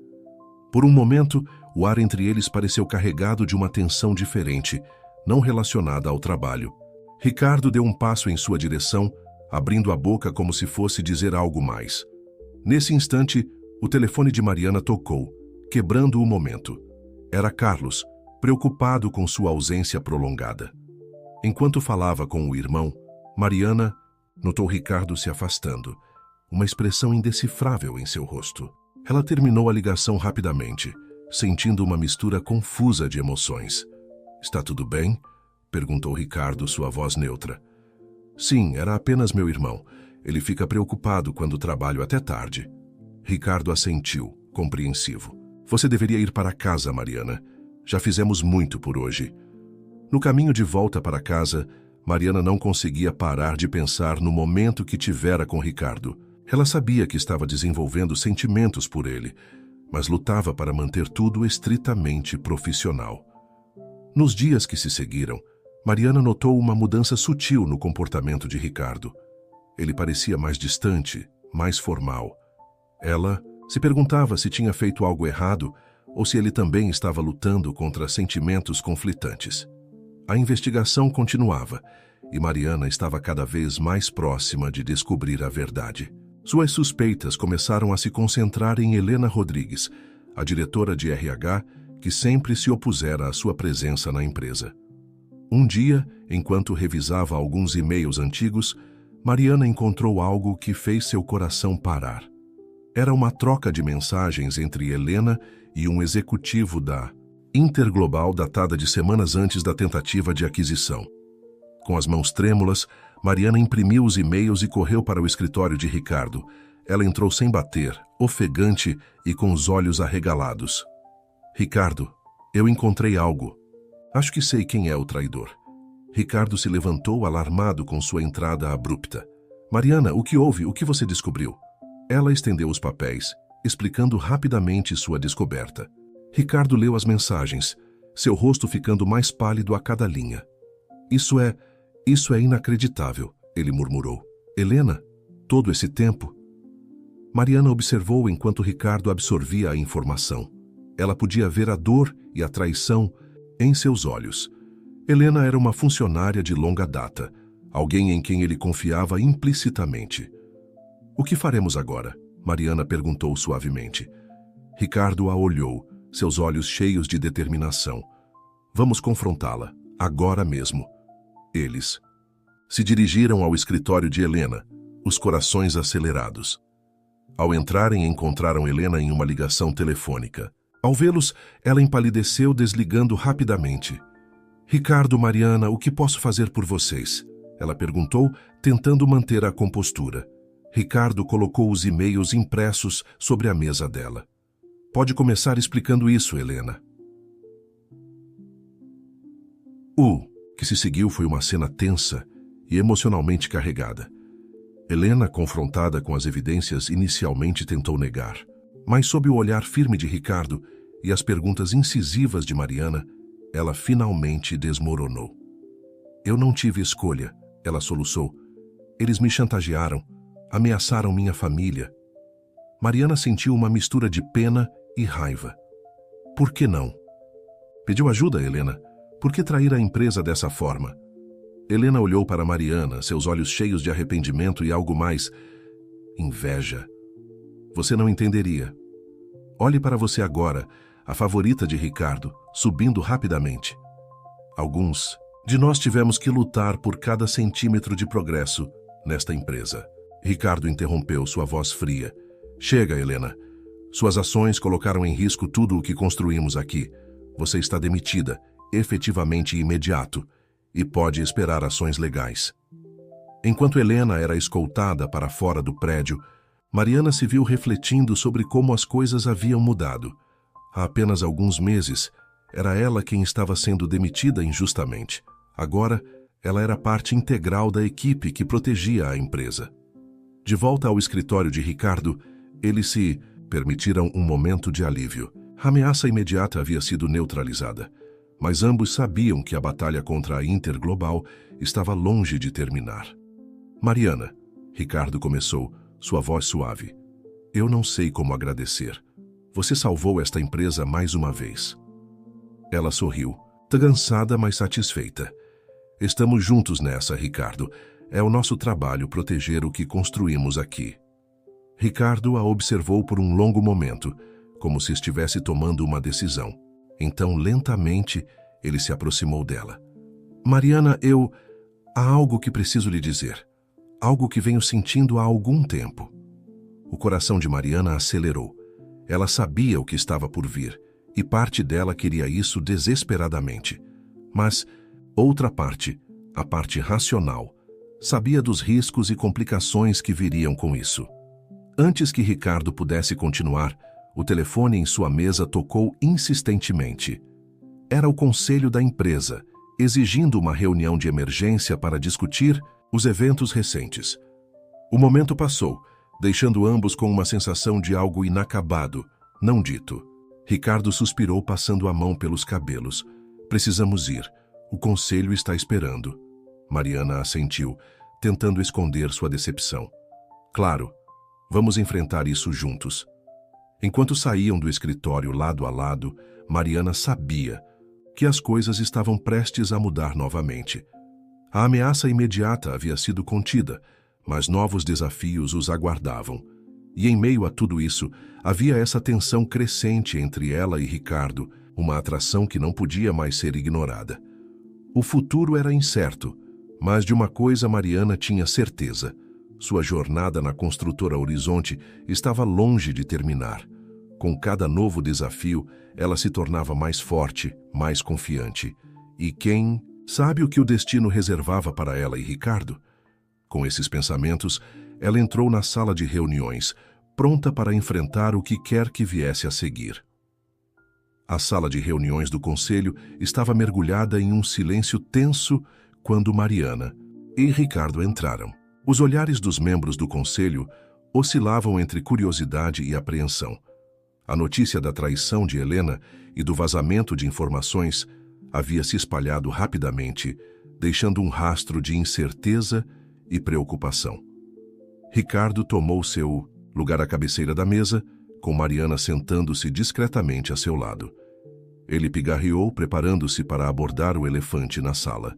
Por um momento, o ar entre eles pareceu carregado de uma tensão diferente, não relacionada ao trabalho. Ricardo deu um passo em sua direção, abrindo a boca como se fosse dizer algo mais. Nesse instante, o telefone de Mariana tocou, quebrando o momento. Era Carlos, preocupado com sua ausência prolongada. Enquanto falava com o irmão, Mariana notou Ricardo se afastando, uma expressão indecifrável em seu rosto. Ela terminou a ligação rapidamente, sentindo uma mistura confusa de emoções. Está tudo bem? Perguntou Ricardo, sua voz neutra. Sim, era apenas meu irmão. Ele fica preocupado quando trabalho até tarde. Ricardo assentiu, compreensivo. Você deveria ir para casa, Mariana. Já fizemos muito por hoje. No caminho de volta para casa, Mariana não conseguia parar de pensar no momento que tivera com Ricardo. Ela sabia que estava desenvolvendo sentimentos por ele, mas lutava para manter tudo estritamente profissional. Nos dias que se seguiram, Mariana notou uma mudança sutil no comportamento de Ricardo. Ele parecia mais distante, mais formal. Ela se perguntava se tinha feito algo errado ou se ele também estava lutando contra sentimentos conflitantes. A investigação continuava e Mariana estava cada vez mais próxima de descobrir a verdade. Suas suspeitas começaram a se concentrar em Helena Rodrigues, a diretora de RH que sempre se opusera à sua presença na empresa. Um dia, enquanto revisava alguns e-mails antigos, Mariana encontrou algo que fez seu coração parar. Era uma troca de mensagens entre Helena e um executivo da Interglobal datada de semanas antes da tentativa de aquisição. Com as mãos trêmulas, Mariana imprimiu os e-mails e correu para o escritório de Ricardo. Ela entrou sem bater, ofegante e com os olhos arregalados. Ricardo, eu encontrei algo. Acho que sei quem é o traidor. Ricardo se levantou alarmado com sua entrada abrupta. Mariana, o que houve? O que você descobriu? Ela estendeu os papéis, explicando rapidamente sua descoberta. Ricardo leu as mensagens, seu rosto ficando mais pálido a cada linha. Isso é inacreditável, ele murmurou. Helena, todo esse tempo? Mariana observou enquanto Ricardo absorvia a informação. Ela podia ver a dor e a traição em seus olhos. Helena era uma funcionária de longa data, alguém em quem ele confiava implicitamente. O que faremos agora? Mariana perguntou suavemente. Ricardo a olhou, seus olhos cheios de determinação. Vamos confrontá-la, agora mesmo. Eles se dirigiram ao escritório de Helena, os corações acelerados. Ao entrarem, encontraram Helena em uma ligação telefônica. Ao vê-los, ela empalideceu, desligando rapidamente. Ricardo, Mariana, o que posso fazer por vocês? Ela perguntou, tentando manter a compostura. Ricardo colocou os e-mails impressos sobre a mesa dela. Pode começar explicando isso, Helena. O que se seguiu foi uma cena tensa e emocionalmente carregada. Helena, confrontada com as evidências, inicialmente tentou negar. Mas sob o olhar firme de Ricardo e as perguntas incisivas de Mariana, ela finalmente desmoronou. Eu não tive escolha, ela soluçou. Eles me chantagearam, ameaçaram minha família. Mariana sentiu uma mistura de pena e raiva. Por que não? Pediu ajuda, Helena. Por que trair a empresa dessa forma? Helena olhou para Mariana, seus olhos cheios de arrependimento e algo mais. Inveja. Você não entenderia. Olhe para você agora, a favorita de Ricardo, subindo rapidamente. Alguns de nós tivemos que lutar por cada centímetro de progresso nesta empresa. Ricardo interrompeu, sua voz fria. Chega, Helena. Suas ações colocaram em risco tudo o que construímos aqui. Você está demitida, efetivamente imediato, e pode esperar ações legais. Enquanto Helena era escoltada para fora do prédio, Mariana se viu refletindo sobre como as coisas haviam mudado. Há apenas alguns meses, era ela quem estava sendo demitida injustamente. Agora, ela era parte integral da equipe que protegia a empresa. De volta ao escritório de Ricardo, eles se permitiram um momento de alívio. A ameaça imediata havia sido neutralizada, mas ambos sabiam que a batalha contra a Interglobal estava longe de terminar. Mariana, Ricardo começou, sua voz suave. Eu não sei como agradecer. Você salvou esta empresa mais uma vez. Ela sorriu, cansada, mas satisfeita. Estamos juntos nessa, Ricardo. É o nosso trabalho proteger o que construímos aqui. Ricardo a observou por um longo momento, como se estivesse tomando uma decisão. Então, lentamente, ele se aproximou dela. Mariana, há algo que preciso lhe dizer. Algo que venho sentindo há algum tempo. O coração de Mariana acelerou. Ela sabia o que estava por vir, e parte dela queria isso desesperadamente. Mas outra parte, a parte racional, Sabia dos riscos e complicações que viriam com isso. Antes que Ricardo pudesse continuar, o telefone em sua mesa tocou insistentemente. Era o conselho da empresa, exigindo uma reunião de emergência para discutir os eventos recentes. O momento passou, deixando ambos com uma sensação de algo inacabado, não dito. Ricardo suspirou, passando a mão pelos cabelos. Precisamos ir. O conselho está esperando. Mariana assentiu, tentando esconder sua decepção. Claro, vamos enfrentar isso juntos. Enquanto saíam do escritório lado a lado, Mariana sabia que as coisas estavam prestes a mudar novamente. A ameaça imediata havia sido contida, mas novos desafios os aguardavam. E em meio a tudo isso, havia essa tensão crescente entre ela e Ricardo, uma atração que não podia mais ser ignorada. O futuro era incerto, mas de uma coisa Mariana tinha certeza: sua jornada na construtora Horizonte estava longe de terminar. Com cada novo desafio, ela se tornava mais forte, mais confiante. E quem sabe o que o destino reservava para ela e Ricardo? Com esses pensamentos, ela entrou na sala de reuniões, pronta para enfrentar o que quer que viesse a seguir. A sala de reuniões do conselho estava mergulhada em um silêncio tenso quando Mariana e Ricardo entraram. Os olhares dos membros do conselho oscilavam entre curiosidade e apreensão. A notícia da traição de Helena e do vazamento de informações havia se espalhado rapidamente, deixando um rastro de incerteza e preocupação. Ricardo tomou seu lugar à cabeceira da mesa, com Mariana sentando-se discretamente a seu lado. Ele pigarreou, preparando-se para abordar o elefante na sala.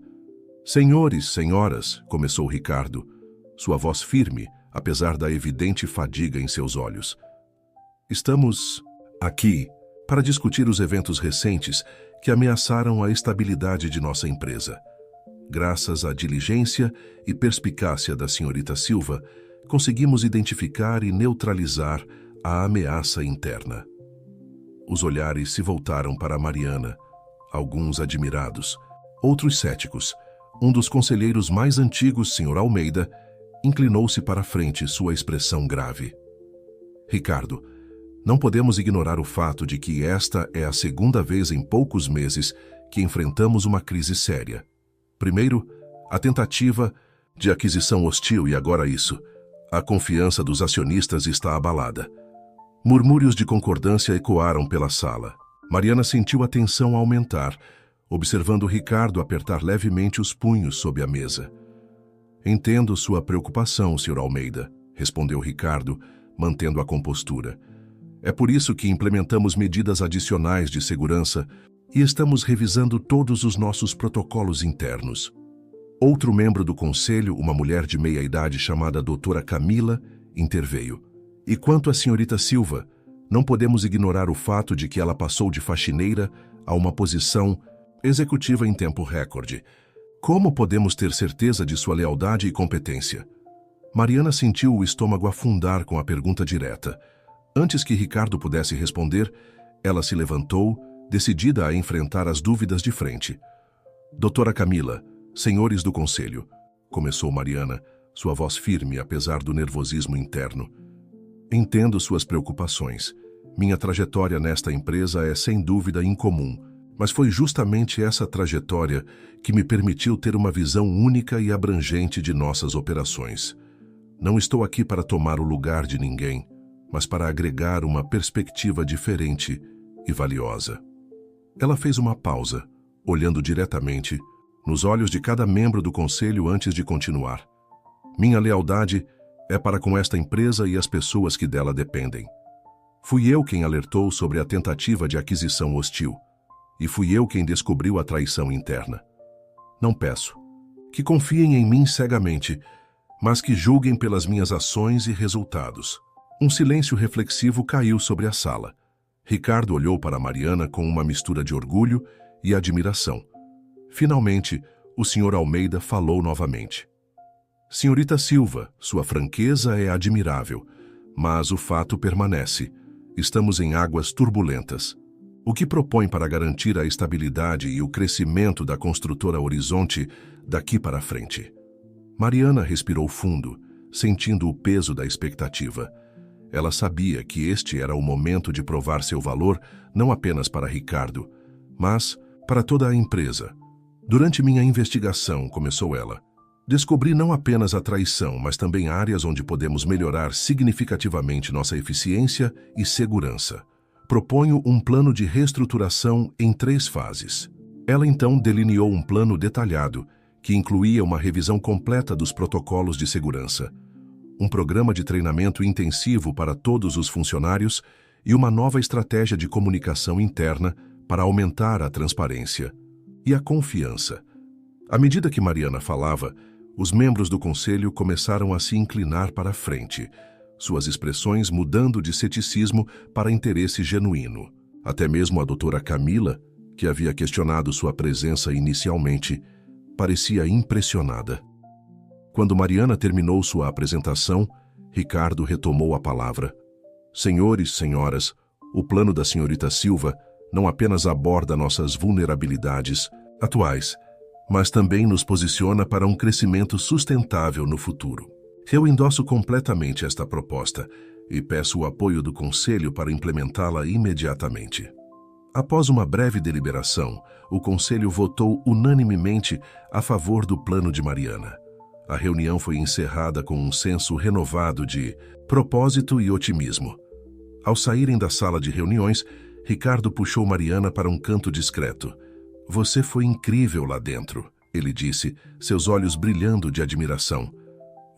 "Senhores, senhoras", começou Ricardo, sua voz firme, apesar da evidente fadiga em seus olhos. "Estamos aqui para discutir os eventos recentes que ameaçaram a estabilidade de nossa empresa. Graças à diligência e perspicácia da senhorita Silva, conseguimos identificar e neutralizar a ameaça interna." Os olhares se voltaram para Mariana, alguns admirados, outros céticos. Um dos conselheiros mais antigos, Sr. Almeida, inclinou-se para a frente, sua expressão grave. "Ricardo, não podemos ignorar o fato de que esta é a segunda vez em poucos meses que enfrentamos uma crise séria. Primeiro, a tentativa de aquisição hostil e agora isso. A confiança dos acionistas está abalada." Murmúrios de concordância ecoaram pela sala. Mariana sentiu a tensão aumentar, observando Ricardo apertar levemente os punhos sob a mesa. "Entendo sua preocupação, Sr. Almeida", respondeu Ricardo, mantendo a compostura. "É por isso que implementamos medidas adicionais de segurança e estamos revisando todos os nossos protocolos internos." Outro membro do conselho, uma mulher de meia-idade chamada Doutora Camila, interveio. "E quanto à senhorita Silva, não podemos ignorar o fato de que ela passou de faxineira a uma posição executiva em tempo recorde. Como podemos ter certeza de sua lealdade e competência?" Mariana sentiu o estômago afundar com a pergunta direta. Antes que Ricardo pudesse responder, ela se levantou, decidida a enfrentar as dúvidas de frente. "Doutora Camila, senhores do conselho", começou Mariana, sua voz firme apesar do nervosismo interno. "Entendo suas preocupações. Minha trajetória nesta empresa é sem dúvida incomum, mas foi justamente essa trajetória que me permitiu ter uma visão única e abrangente de nossas operações. Não estou aqui para tomar o lugar de ninguém, mas para agregar uma perspectiva diferente e valiosa." Ela fez uma pausa, olhando diretamente nos olhos de cada membro do conselho antes de continuar. "Minha lealdade é para com esta empresa e as pessoas que dela dependem. Fui eu quem alertou sobre a tentativa de aquisição hostil, e fui eu quem descobriu a traição interna. Não peço que confiem em mim cegamente, mas que julguem pelas minhas ações e resultados." Um silêncio reflexivo caiu sobre a sala. Ricardo olhou para Mariana com uma mistura de orgulho e admiração. Finalmente, o Sr. Almeida falou novamente. "Senhorita Silva, sua franqueza é admirável, mas o fato permanece. Estamos em águas turbulentas. O que propõe para garantir a estabilidade e o crescimento da construtora Horizonte daqui para frente?" Mariana respirou fundo, sentindo o peso da expectativa. Ela sabia que este era o momento de provar seu valor não apenas para Ricardo, mas para toda a empresa. Durante minha investigação, começou ela, descobri não apenas a traição, mas também áreas onde podemos melhorar significativamente nossa eficiência e segurança. Proponho um plano de reestruturação em 3 fases. Ela então delineou um plano detalhado, que incluía uma revisão completa dos protocolos de segurança, um programa de treinamento intensivo para todos os funcionários e uma nova estratégia de comunicação interna para aumentar a transparência e a confiança. À medida que Mariana falava, os membros do conselho começaram a se inclinar para a frente, suas expressões mudando de ceticismo para interesse genuíno. Até mesmo a doutora Camila, que havia questionado sua presença inicialmente, parecia impressionada. Quando Mariana terminou sua apresentação, Ricardo retomou a palavra. Senhores e senhoras, o plano da senhorita Silva não apenas aborda nossas vulnerabilidades atuais, mas também nos posiciona para um crescimento sustentável no futuro. Eu endosso completamente esta proposta e peço o apoio do Conselho para implementá-la imediatamente. Após uma breve deliberação, o Conselho votou unanimemente a favor do plano de Mariana. A reunião foi encerrada com um senso renovado de propósito e otimismo. Ao saírem da sala de reuniões, Ricardo puxou Mariana para um canto discreto. Você foi incrível lá dentro, ele disse, seus olhos brilhando de admiração.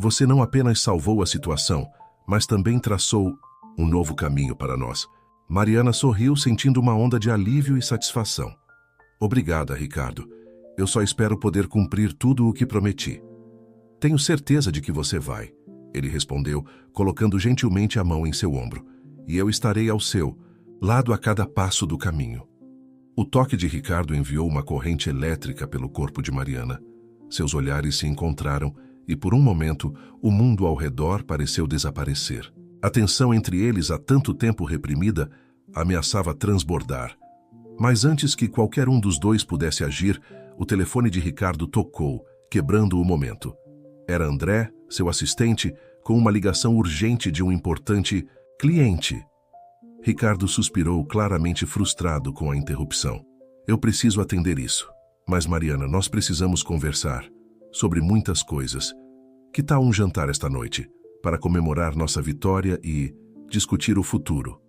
Você não apenas salvou a situação, mas também traçou um novo caminho para nós. Mariana sorriu, sentindo uma onda de alívio e satisfação. Obrigada, Ricardo. Eu só espero poder cumprir tudo o que prometi. Tenho certeza de que você vai, ele respondeu, colocando gentilmente a mão em seu ombro. E eu estarei ao seu lado a cada passo do caminho. O toque de Ricardo enviou uma corrente elétrica pelo corpo de Mariana. Seus olhares se encontraram e, por um momento, o mundo ao redor pareceu desaparecer. A tensão entre eles, há tanto tempo reprimida, ameaçava transbordar. Mas antes que qualquer um dos dois pudesse agir, o telefone de Ricardo tocou, quebrando o momento. Era André, seu assistente, com uma ligação urgente de um importante cliente. Ricardo suspirou, claramente frustrado com a interrupção. Eu preciso atender isso. Mas, Mariana, nós precisamos conversar sobre muitas coisas. Que tal um jantar esta noite, para comemorar nossa vitória e discutir o futuro?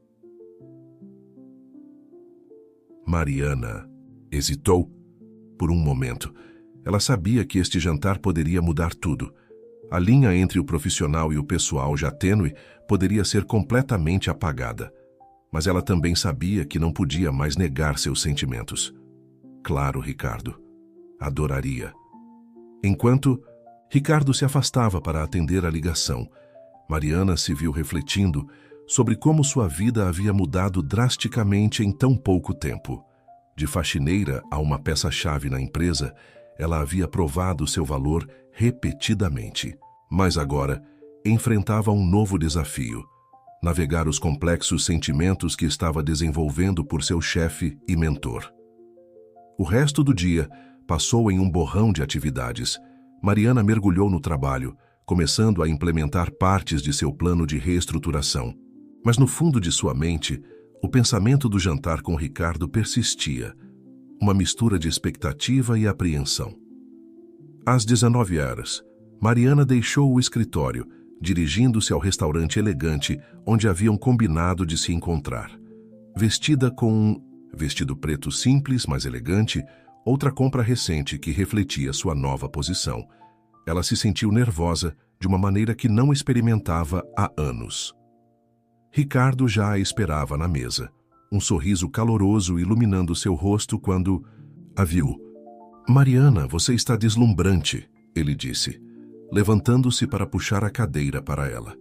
Mariana hesitou por um momento. Ela sabia que este jantar poderia mudar tudo. A linha entre o profissional e o pessoal, já tênue, poderia ser completamente apagada. Mas ela também sabia que não podia mais negar seus sentimentos. Claro, Ricardo. Adoraria. Enquanto Ricardo se afastava para atender a ligação, Mariana se viu refletindo sobre como sua vida havia mudado drasticamente em tão pouco tempo. De faxineira a uma peça-chave na empresa, ela havia provado seu valor repetidamente. Mas agora enfrentava um novo desafio: navegar os complexos sentimentos que estava desenvolvendo por seu chefe e mentor. O resto do dia passou em um borrão de atividades. Mariana mergulhou no trabalho, começando a implementar partes de seu plano de reestruturação. Mas no fundo de sua mente, o pensamento do jantar com Ricardo persistia, uma mistura de expectativa e apreensão. Às 19 horas, Mariana deixou o escritório, dirigindo-se ao restaurante elegante onde haviam combinado de se encontrar. Vestida com um vestido preto simples, mas elegante, outra compra recente que refletia sua nova posição. Ela se sentiu nervosa de uma maneira que não experimentava há anos. Ricardo já a esperava na mesa, um sorriso caloroso iluminando seu rosto quando a viu. Mariana, você está deslumbrante, ele disse, levantando-se para puxar a cadeira para ela.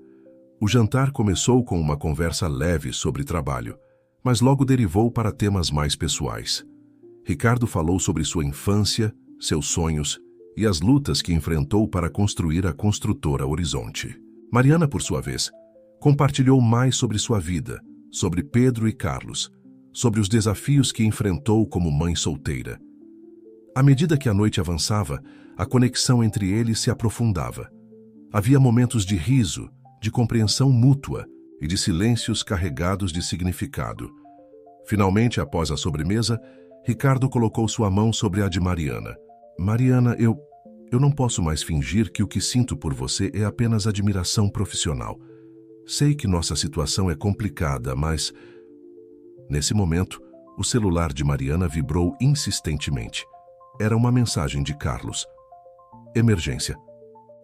O jantar começou com uma conversa leve sobre trabalho, mas logo derivou para temas mais pessoais. Ricardo falou sobre sua infância, seus sonhos e as lutas que enfrentou para construir a construtora Horizonte. Mariana, por sua vez, compartilhou mais sobre sua vida, sobre Pedro e Carlos, sobre os desafios que enfrentou como mãe solteira. À medida que a noite avançava, a conexão entre eles se aprofundava. Havia momentos de riso, de compreensão mútua e de silêncios carregados de significado. Finalmente, após a sobremesa, Ricardo colocou sua mão sobre a de Mariana. Mariana, eu não posso mais fingir que o que sinto por você é apenas admiração profissional. Sei que nossa situação é complicada, mas... Nesse momento, o celular de Mariana vibrou insistentemente. Era uma mensagem de Carlos. Emergência.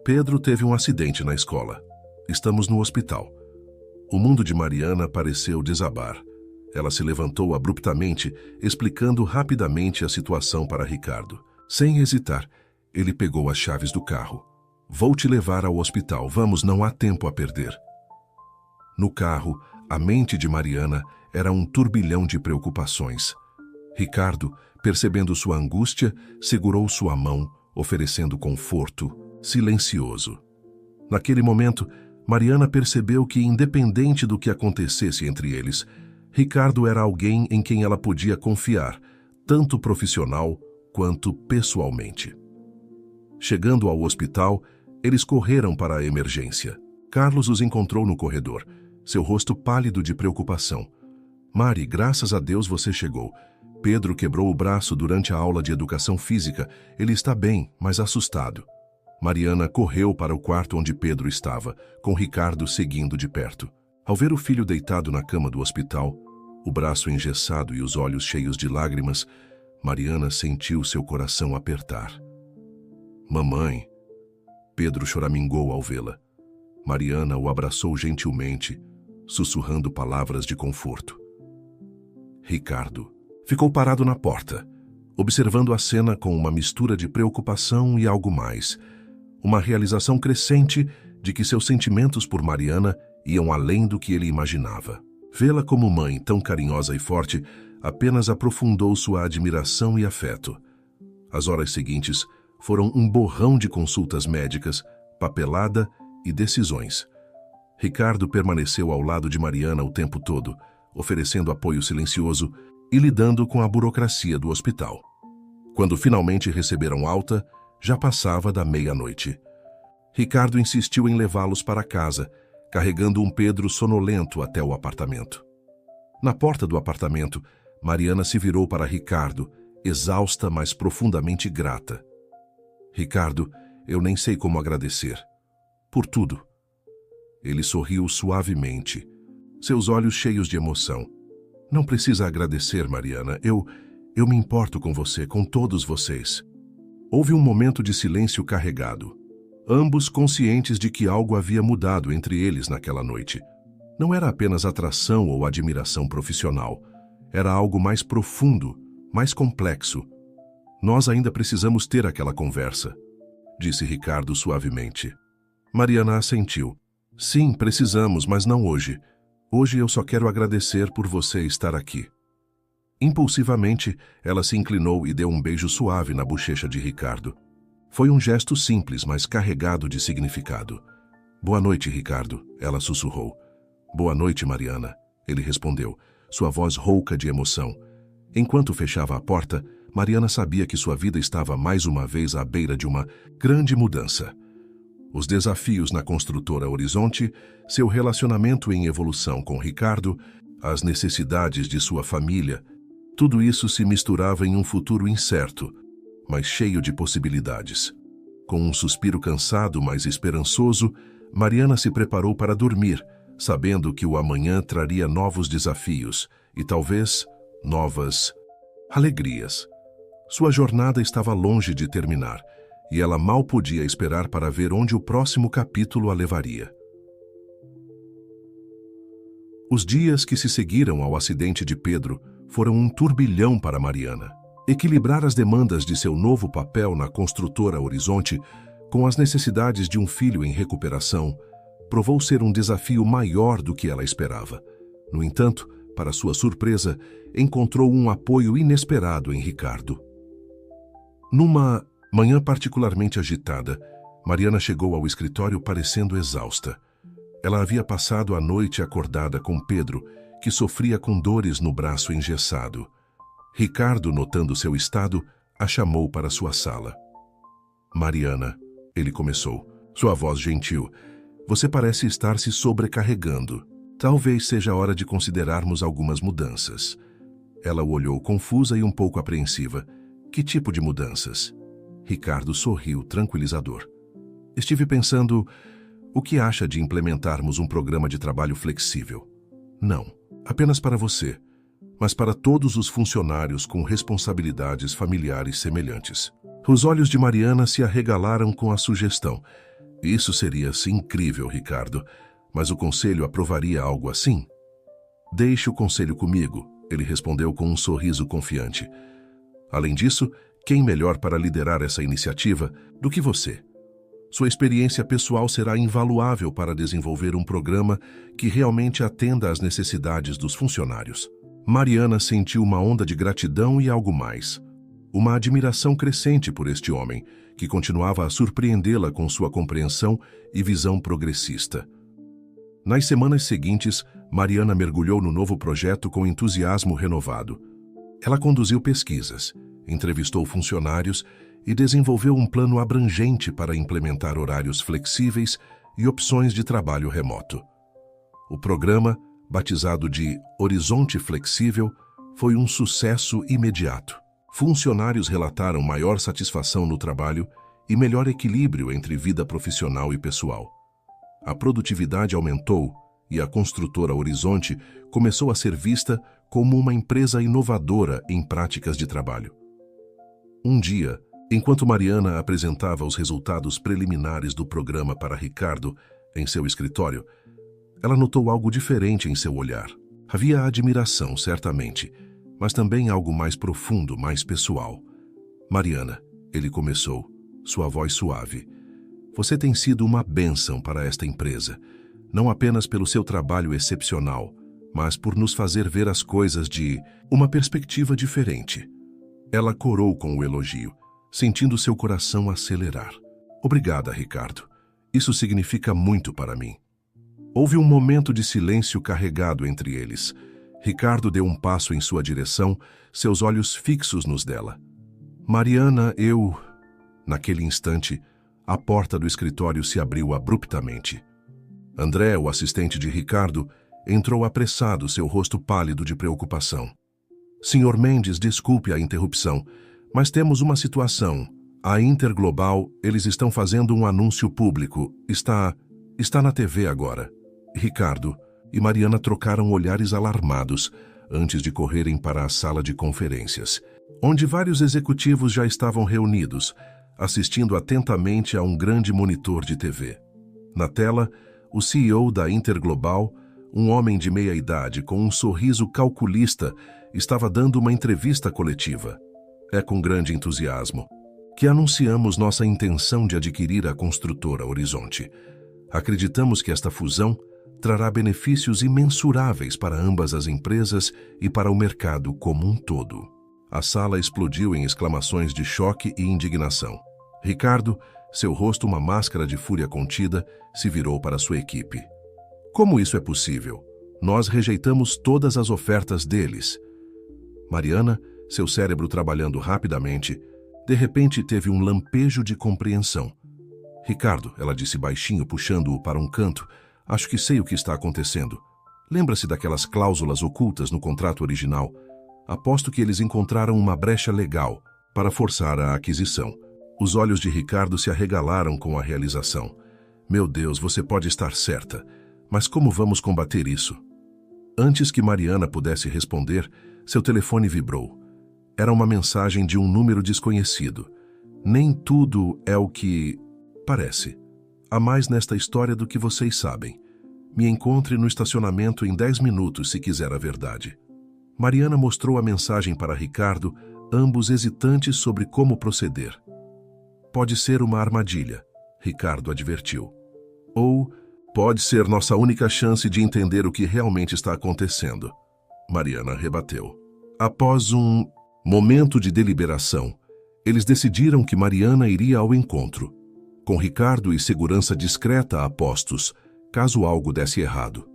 Pedro teve um acidente na escola. Estamos no hospital. O mundo de Mariana pareceu desabar. Ela se levantou abruptamente, explicando rapidamente a situação para Ricardo. Sem hesitar, ele pegou as chaves do carro. Vou te levar ao hospital, vamos, não há tempo a perder. No carro, a mente de Mariana era um turbilhão de preocupações. Ricardo, percebendo sua angústia, segurou sua mão, oferecendo conforto, silencioso. Naquele momento, Mariana percebeu que, independente do que acontecesse entre eles, Ricardo era alguém em quem ela podia confiar, tanto profissional quanto pessoalmente. Chegando ao hospital, eles correram para a emergência. Carlos os encontrou no corredor, seu rosto pálido de preocupação. Mari, graças a Deus você chegou. Pedro quebrou o braço durante a aula de educação física. Ele está bem, mas assustado. Mariana correu para o quarto onde Pedro estava, com Ricardo seguindo de perto. Ao ver o filho deitado na cama do hospital, o braço engessado e os olhos cheios de lágrimas, Mariana sentiu seu coração apertar. Mamãe! Pedro choramingou ao vê-la. Mariana o abraçou gentilmente, sussurrando palavras de conforto. Ricardo ficou parado na porta, observando a cena com uma mistura de preocupação e algo mais. Uma realização crescente de que seus sentimentos por Mariana iam além do que ele imaginava. Vê-la como mãe tão carinhosa e forte apenas aprofundou sua admiração e afeto. As horas seguintes foram um borrão de consultas médicas, papelada e decisões. Ricardo permaneceu ao lado de Mariana o tempo todo, oferecendo apoio silencioso e lidando com a burocracia do hospital. Quando finalmente receberam alta, já passava da meia-noite. Ricardo insistiu em levá-los para casa, carregando um Pedro sonolento até o apartamento. Na porta do apartamento, Mariana se virou para Ricardo, exausta, mas profundamente grata. Ricardo, eu nem sei como agradecer. Por tudo. Ele sorriu suavemente, seus olhos cheios de emoção. Não precisa agradecer, Mariana. Eu me importo com você, com todos vocês. Houve um momento de silêncio carregado. Ambos conscientes de que algo havia mudado entre eles naquela noite. Não era apenas atração ou admiração profissional. Era algo mais profundo, mais complexo. Nós ainda precisamos ter aquela conversa, disse Ricardo suavemente. Mariana assentiu. Sim, precisamos, mas não hoje. Hoje eu só quero agradecer por você estar aqui. Impulsivamente, ela se inclinou e deu um beijo suave na bochecha de Ricardo. Foi um gesto simples, mas carregado de significado. Boa noite, Ricardo, ela sussurrou. Boa noite, Mariana, ele respondeu, sua voz rouca de emoção. Enquanto fechava a porta, Mariana sabia que sua vida estava mais uma vez à beira de uma grande mudança. Os desafios na construtora Horizonte, seu relacionamento em evolução com Ricardo, as necessidades de sua família, tudo isso se misturava em um futuro incerto, mas cheio de possibilidades. Com um suspiro cansado, mas esperançoso, Mariana se preparou para dormir, sabendo que o amanhã traria novos desafios e talvez novas alegrias. Sua jornada estava longe de terminar, e ela mal podia esperar para ver onde o próximo capítulo a levaria. Os dias que se seguiram ao acidente de Pedro foram um turbilhão para Mariana. Equilibrar as demandas de seu novo papel na construtora Horizonte com as necessidades de um filho em recuperação provou ser um desafio maior do que ela esperava. No entanto, para sua surpresa, encontrou um apoio inesperado em Ricardo. Numa manhã particularmente agitada, Mariana chegou ao escritório parecendo exausta. Ela havia passado a noite acordada com Pedro, que sofria com dores no braço engessado. Ricardo, notando seu estado, a chamou para sua sala. Mariana, ele começou, sua voz gentil, você parece estar se sobrecarregando. Talvez seja a hora de considerarmos algumas mudanças. Ela o olhou confusa e um pouco apreensiva. Que tipo de mudanças? Ricardo sorriu, tranquilizador. Estive pensando, o que acha de implementarmos um programa de trabalho flexível? Não, apenas para você, mas para todos os funcionários com responsabilidades familiares semelhantes. Os olhos de Mariana se arregalaram com a sugestão. Isso seria-se incrível, Ricardo, mas o conselho aprovaria algo assim? Deixe o conselho comigo, ele respondeu com um sorriso confiante. Além disso, quem melhor para liderar essa iniciativa do que você? Sua experiência pessoal será invaluável para desenvolver um programa que realmente atenda às necessidades dos funcionários. Mariana sentiu uma onda de gratidão e algo mais. Uma admiração crescente por este homem, que continuava a surpreendê-la com sua compreensão e visão progressista. Nas semanas seguintes, Mariana mergulhou no novo projeto com entusiasmo renovado. Ela conduziu pesquisas, entrevistou funcionários e desenvolveu um plano abrangente para implementar horários flexíveis e opções de trabalho remoto. O programa, batizado de Horizonte Flexível, foi um sucesso imediato. Funcionários relataram maior satisfação no trabalho e melhor equilíbrio entre vida profissional e pessoal. A produtividade aumentou e a construtora Horizonte começou a ser vista como uma empresa inovadora em práticas de trabalho. Um dia, enquanto Mariana apresentava os resultados preliminares do programa para Ricardo em seu escritório, ela notou algo diferente em seu olhar. Havia admiração, certamente, mas também algo mais profundo, mais pessoal. Mariana, ele começou, sua voz suave. Você tem sido uma bênção para esta empresa, não apenas pelo seu trabalho excepcional, mas por nos fazer ver as coisas de uma perspectiva diferente. Ela corou com o elogio, sentindo seu coração acelerar. Obrigada, Ricardo. Isso significa muito para mim. Houve um momento de silêncio carregado entre eles. Ricardo deu um passo em sua direção, seus olhos fixos nos dela. Mariana, eu... Naquele instante, a porta do escritório se abriu abruptamente. André, o assistente de Ricardo, entrou apressado, seu rosto pálido de preocupação. Senhor Mendes, desculpe a interrupção, mas temos uma situação. A Interglobal, eles estão fazendo um anúncio público. Está na TV agora. Ricardo e Mariana trocaram olhares alarmados antes de correrem para a sala de conferências, onde vários executivos já estavam reunidos, assistindo atentamente a um grande monitor de TV. Na tela, o CEO da Interglobal, um homem de meia-idade com um sorriso calculista, estava dando uma entrevista coletiva. É com grande entusiasmo que anunciamos nossa intenção de adquirir a construtora Horizonte. Acreditamos que esta fusão trará benefícios imensuráveis para ambas as empresas e para o mercado como um todo. A sala explodiu em exclamações de choque e indignação. Ricardo, seu rosto uma máscara de fúria contida, se virou para sua equipe. Como isso é possível? Nós rejeitamos todas as ofertas deles. Mariana, seu cérebro trabalhando rapidamente, de repente teve um lampejo de compreensão. Ricardo, ela disse baixinho, puxando-o para um canto, acho que sei o que está acontecendo. Lembra-se daquelas cláusulas ocultas no contrato original? Aposto que eles encontraram uma brecha legal para forçar a aquisição. Os olhos de Ricardo se arregalaram com a realização. Meu Deus, você pode estar certa. Mas como vamos combater isso? Antes que Mariana pudesse responder, seu telefone vibrou. Era uma mensagem de um número desconhecido. Nem tudo é o que parece. Há mais nesta história do que vocês sabem. Me encontre no estacionamento em 10 minutos se quiser a verdade. Mariana mostrou a mensagem para Ricardo, ambos hesitantes sobre como proceder. Pode ser uma armadilha, Ricardo advertiu. Ou pode ser nossa única chance de entender o que realmente está acontecendo. Mariana rebateu. Após um momento de deliberação, eles decidiram que Mariana iria ao encontro, com Ricardo e segurança discreta a postos, caso algo desse errado.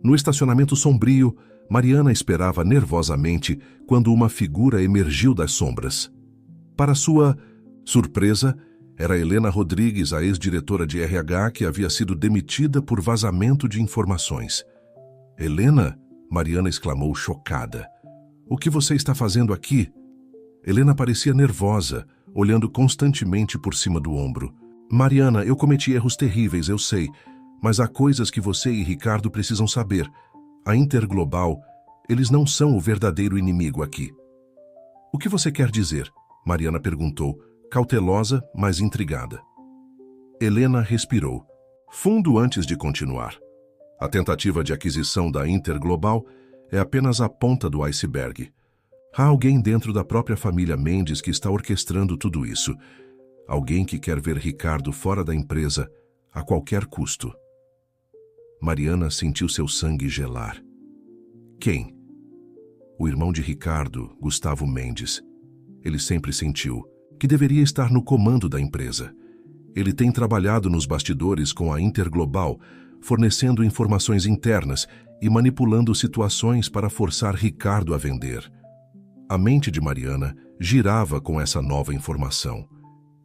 No estacionamento sombrio, Mariana esperava nervosamente quando uma figura emergiu das sombras. Para sua surpresa, era Helena Rodrigues, a ex-diretora de RH que havia sido demitida por vazamento de informações. Helena? Mariana exclamou chocada. O que você está fazendo aqui? Helena parecia nervosa, olhando constantemente por cima do ombro. Mariana, eu cometi erros terríveis, eu sei, mas há coisas que você e Ricardo precisam saber. A Interglobal, eles não são o verdadeiro inimigo aqui. O que você quer dizer? Mariana perguntou, cautelosa, mas intrigada. Helena respirou, fundo antes de continuar. A tentativa de aquisição da Interglobal é apenas a ponta do iceberg. Há alguém dentro da própria família Mendes que está orquestrando tudo isso. Alguém que quer ver Ricardo fora da empresa a qualquer custo. Mariana sentiu seu sangue gelar. Quem? O irmão de Ricardo, Gustavo Mendes. Ele sempre sentiu que deveria estar no comando da empresa. Ele tem trabalhado nos bastidores com a Interglobal, fornecendo informações internas e manipulando situações para forçar Ricardo a vender. A mente de Mariana girava com essa nova informação.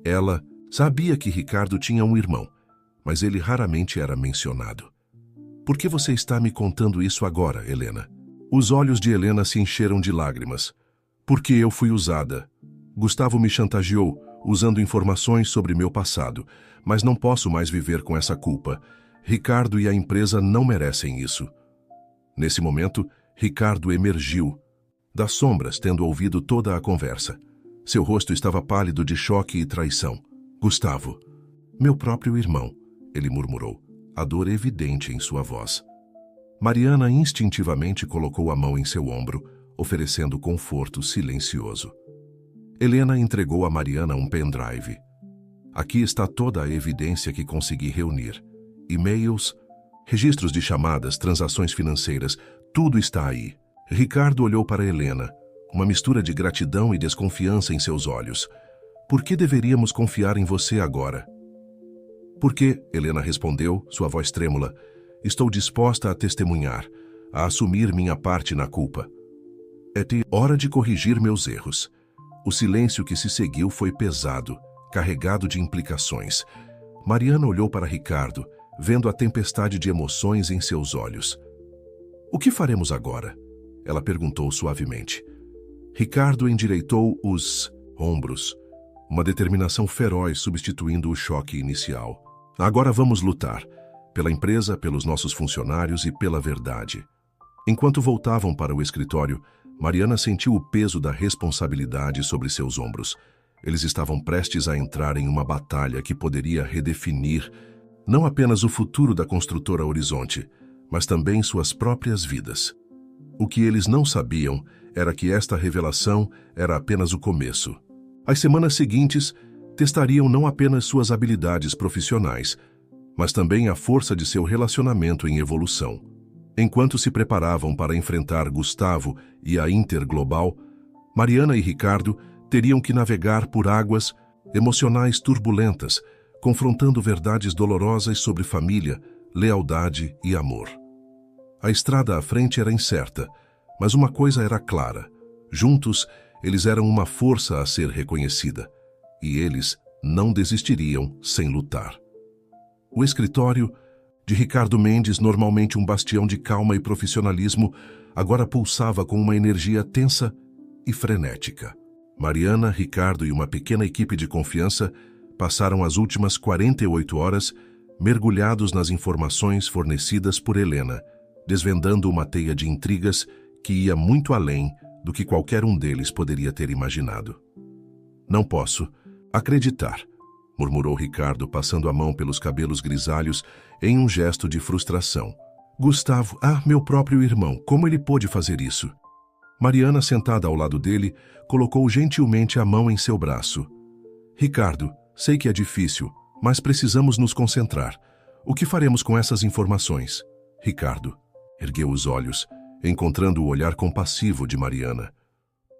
Ela sabia que Ricardo tinha um irmão, mas ele raramente era mencionado. Por que você está me contando isso agora, Helena? Os olhos de Helena se encheram de lágrimas. Porque eu fui usada. Gustavo me chantageou, usando informações sobre meu passado, mas não posso mais viver com essa culpa. Ricardo e a empresa não merecem isso. Nesse momento, Ricardo emergiu das sombras, tendo ouvido toda a conversa. Seu rosto estava pálido de choque e traição. Gustavo, meu próprio irmão, ele murmurou, a dor evidente em sua voz. Mariana instintivamente colocou a mão em seu ombro, oferecendo conforto silencioso. Helena entregou a Mariana um pendrive. Aqui está toda a evidência que consegui reunir. E-mails, registros de chamadas, transações financeiras, tudo está aí. Ricardo olhou para Helena, uma mistura de gratidão e desconfiança em seus olhos. Por que deveríamos confiar em você agora? Porque, Helena respondeu, sua voz trêmula, estou disposta a testemunhar, a assumir minha parte na culpa. É hora de corrigir meus erros. O silêncio que se seguiu foi pesado, carregado de implicações. Mariana olhou para Ricardo, vendo a tempestade de emoções em seus olhos. O que faremos agora? Ela perguntou suavemente. Ricardo endireitou os ombros, uma determinação feroz substituindo o choque inicial. Agora vamos lutar, pela empresa, pelos nossos funcionários e pela verdade. Enquanto voltavam para o escritório, Mariana sentiu o peso da responsabilidade sobre seus ombros. Eles estavam prestes a entrar em uma batalha que poderia redefinir não apenas o futuro da construtora Horizonte, mas também suas próprias vidas. O que eles não sabiam era que esta revelação era apenas o começo. As semanas seguintes testariam não apenas suas habilidades profissionais, mas também a força de seu relacionamento em evolução. Enquanto se preparavam para enfrentar Gustavo e a Interglobal, Mariana e Ricardo teriam que navegar por águas emocionais turbulentas, confrontando verdades dolorosas sobre família, lealdade e amor. A estrada à frente era incerta, mas uma coisa era clara. Juntos, eles eram uma força a ser reconhecida, e eles não desistiriam sem lutar. O escritório de Ricardo Mendes, normalmente um bastião de calma e profissionalismo, agora pulsava com uma energia tensa e frenética. Mariana, Ricardo e uma pequena equipe de confiança passaram as últimas 48 horas mergulhados nas informações fornecidas por Helena, desvendando uma teia de intrigas que ia muito além do que qualquer um deles poderia ter imaginado. Não posso acreditar, murmurou Ricardo, passando a mão pelos cabelos grisalhos em um gesto de frustração. Gustavo, meu próprio irmão, como ele pôde fazer isso? Mariana, sentada ao lado dele, colocou gentilmente a mão em seu braço. Ricardo, sei que é difícil, mas precisamos nos concentrar. O que faremos com essas informações? Ricardo ergueu os olhos, encontrando o olhar compassivo de Mariana.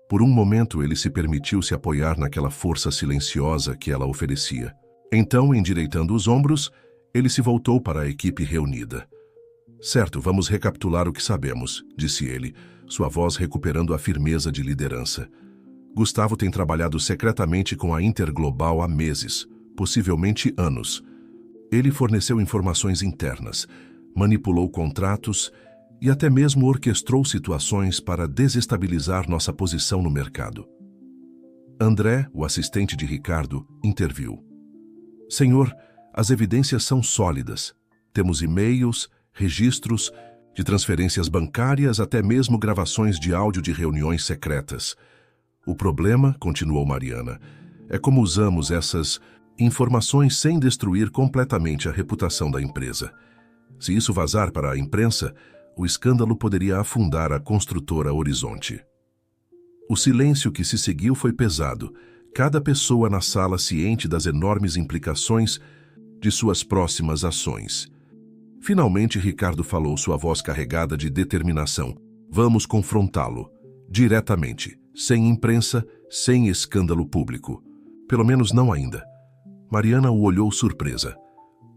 Por um momento, ele se permitiu se apoiar naquela força silenciosa que ela oferecia. Então, endireitando os ombros, ele se voltou para a equipe reunida. Certo, vamos recapitular o que sabemos, disse ele, sua voz recuperando a firmeza de liderança. Gustavo tem trabalhado secretamente com a Interglobal há meses, possivelmente anos. Ele forneceu informações internas, manipulou contratos e até mesmo orquestrou situações para desestabilizar nossa posição no mercado. André, o assistente de Ricardo, interviu. Senhor, as evidências são sólidas. Temos e-mails, registros de transferências bancárias, até mesmo gravações de áudio de reuniões secretas. O problema, continuou Mariana, é como usamos essas informações sem destruir completamente a reputação da empresa. Se isso vazar para a imprensa, o escândalo poderia afundar a construtora Horizonte. O silêncio que se seguiu foi pesado, cada pessoa na sala ciente das enormes implicações de suas próximas ações. Finalmente, Ricardo falou, sua voz carregada de determinação. Vamos confrontá-lo, diretamente, sem imprensa, sem escândalo público. Pelo menos não ainda. Mariana o olhou surpresa.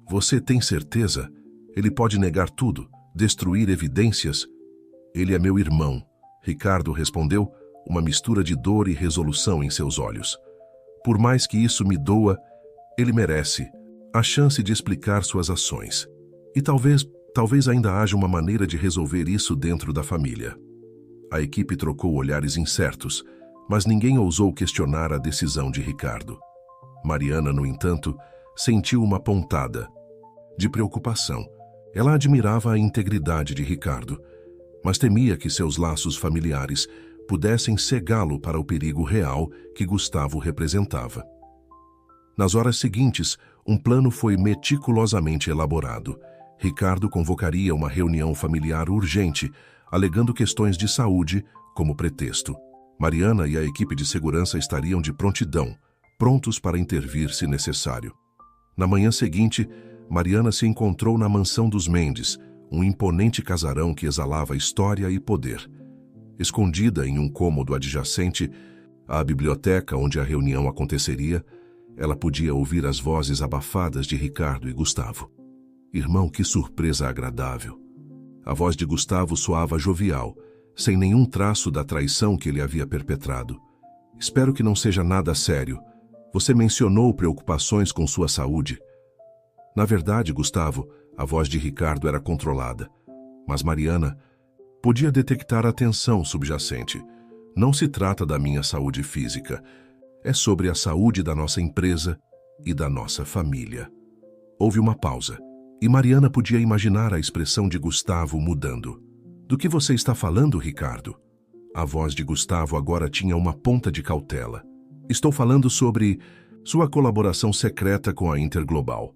Você tem certeza? Ele pode negar tudo, destruir evidências? Ele é meu irmão, Ricardo respondeu, uma mistura de dor e resolução em seus olhos. Por mais que isso me doa, ele merece a chance de explicar suas ações. E talvez ainda haja uma maneira de resolver isso dentro da família. A equipe trocou olhares incertos, mas ninguém ousou questionar a decisão de Ricardo. Mariana, no entanto, sentiu uma pontada de preocupação. Ela admirava a integridade de Ricardo, mas temia que seus laços familiares pudessem cegá-lo para o perigo real que Gustavo representava. Nas horas seguintes, um plano foi meticulosamente elaborado. Ricardo convocaria uma reunião familiar urgente, alegando questões de saúde como pretexto. Mariana e a equipe de segurança estariam de prontidão, prontos para intervir se necessário. Na manhã seguinte, Mariana se encontrou na mansão dos Mendes, um imponente casarão que exalava história e poder. Escondida em um cômodo adjacente à biblioteca onde a reunião aconteceria, ela podia ouvir as vozes abafadas de Ricardo e Gustavo. Irmão, que surpresa agradável! A voz de Gustavo soava jovial, sem nenhum traço da traição que ele havia perpetrado. Espero que não seja nada sério. Você mencionou preocupações com sua saúde. Na verdade, Gustavo, a voz de Ricardo era controlada, mas Mariana podia detectar a tensão subjacente. Não se trata da minha saúde física. É sobre a saúde da nossa empresa e da nossa família. Houve uma pausa, e Mariana podia imaginar a expressão de Gustavo mudando. Do que você está falando, Ricardo? A voz de Gustavo agora tinha uma ponta de cautela. Estou falando sobre sua colaboração secreta com a Interglobal.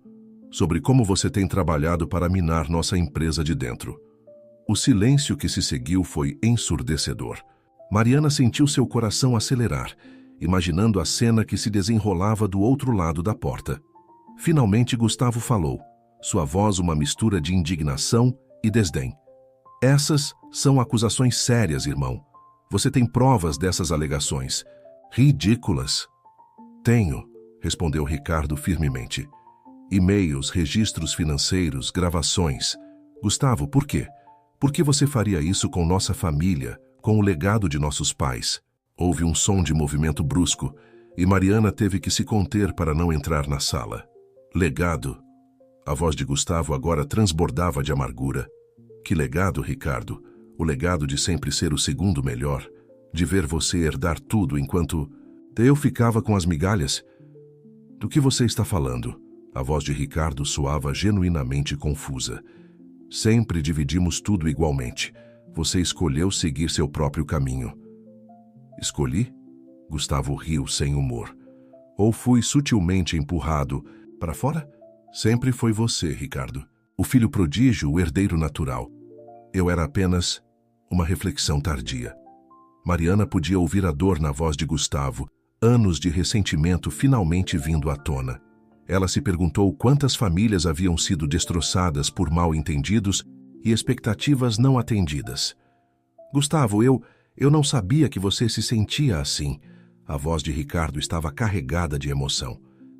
Sobre como você tem trabalhado para minar nossa empresa de dentro. O silêncio que se seguiu foi ensurdecedor. Mariana sentiu seu coração acelerar, imaginando a cena que se desenrolava do outro lado da porta. Finalmente Gustavo falou, sua voz uma mistura de indignação e desdém. Essas são acusações sérias, irmão. Você tem provas dessas alegações? Ridículas. Tenho, respondeu Ricardo firmemente. E-mails, registros financeiros, gravações. Gustavo, por quê? Por que você faria isso com nossa família, com o legado de nossos pais? Houve um som de movimento brusco, e Mariana teve que se conter para não entrar na sala. Legado. A voz de Gustavo agora transbordava de amargura. Que legado, Ricardo? O legado de sempre ser o segundo melhor, de ver você herdar tudo enquanto eu ficava com as migalhas. Do que você está falando? A voz de Ricardo soava genuinamente confusa. Sempre dividimos tudo igualmente. Você escolheu seguir seu próprio caminho. Escolhi? Gustavo riu sem humor. Ou fui sutilmente empurrado para fora? Sempre foi você, Ricardo. O filho prodígio, o herdeiro natural. Eu era apenas uma reflexão tardia. Mariana podia ouvir a dor na voz de Gustavo, anos de ressentimento finalmente vindo à tona. Ela se perguntou quantas famílias haviam sido destroçadas por mal-entendidos e expectativas não atendidas. Gustavo, eu não sabia que você se sentia assim. A voz de Ricardo estava carregada de emoção.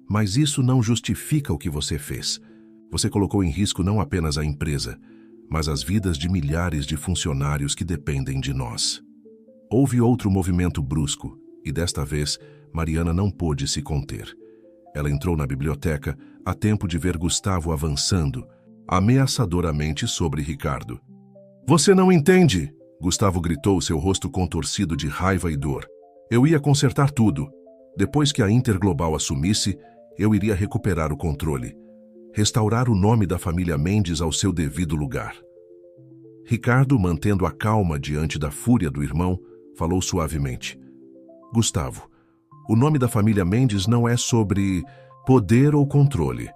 Mas isso não justifica o que você fez. Você colocou em risco não apenas a empresa, mas as vidas de milhares de funcionários que dependem de nós. Houve outro movimento brusco, E desta vez, Mariana não pôde se conter. Ela entrou na biblioteca a tempo de ver Gustavo avançando, ameaçadoramente sobre Ricardo. "Você não entende!" Gustavo gritou, seu rosto contorcido de raiva e dor. "Eu ia consertar tudo. Depois que a Interglobal assumisse, eu iria recuperar o controle. Restaurar o nome da família Mendes ao seu devido lugar." Ricardo, mantendo a calma diante da fúria do irmão, falou suavemente. "Gustavo, o nome da família Mendes não é sobre poder ou controle.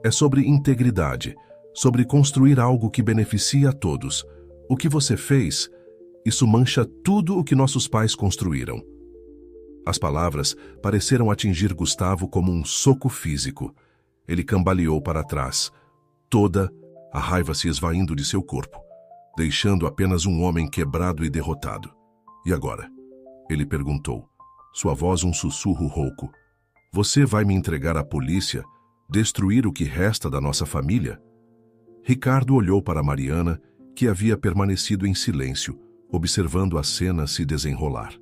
É sobre integridade, sobre construir algo que beneficie a todos. O que você fez, isso mancha tudo o que nossos pais construíram." As palavras pareceram atingir Gustavo como um soco físico. Ele cambaleou para trás, toda a raiva se esvaindo de seu corpo, deixando apenas um homem quebrado e derrotado. "E agora?" Ele perguntou, sua voz um sussurro rouco. "Você vai me entregar à polícia, destruir o que resta da nossa família?" Ricardo olhou para Mariana, que havia permanecido em silêncio, observando a cena se desenrolar.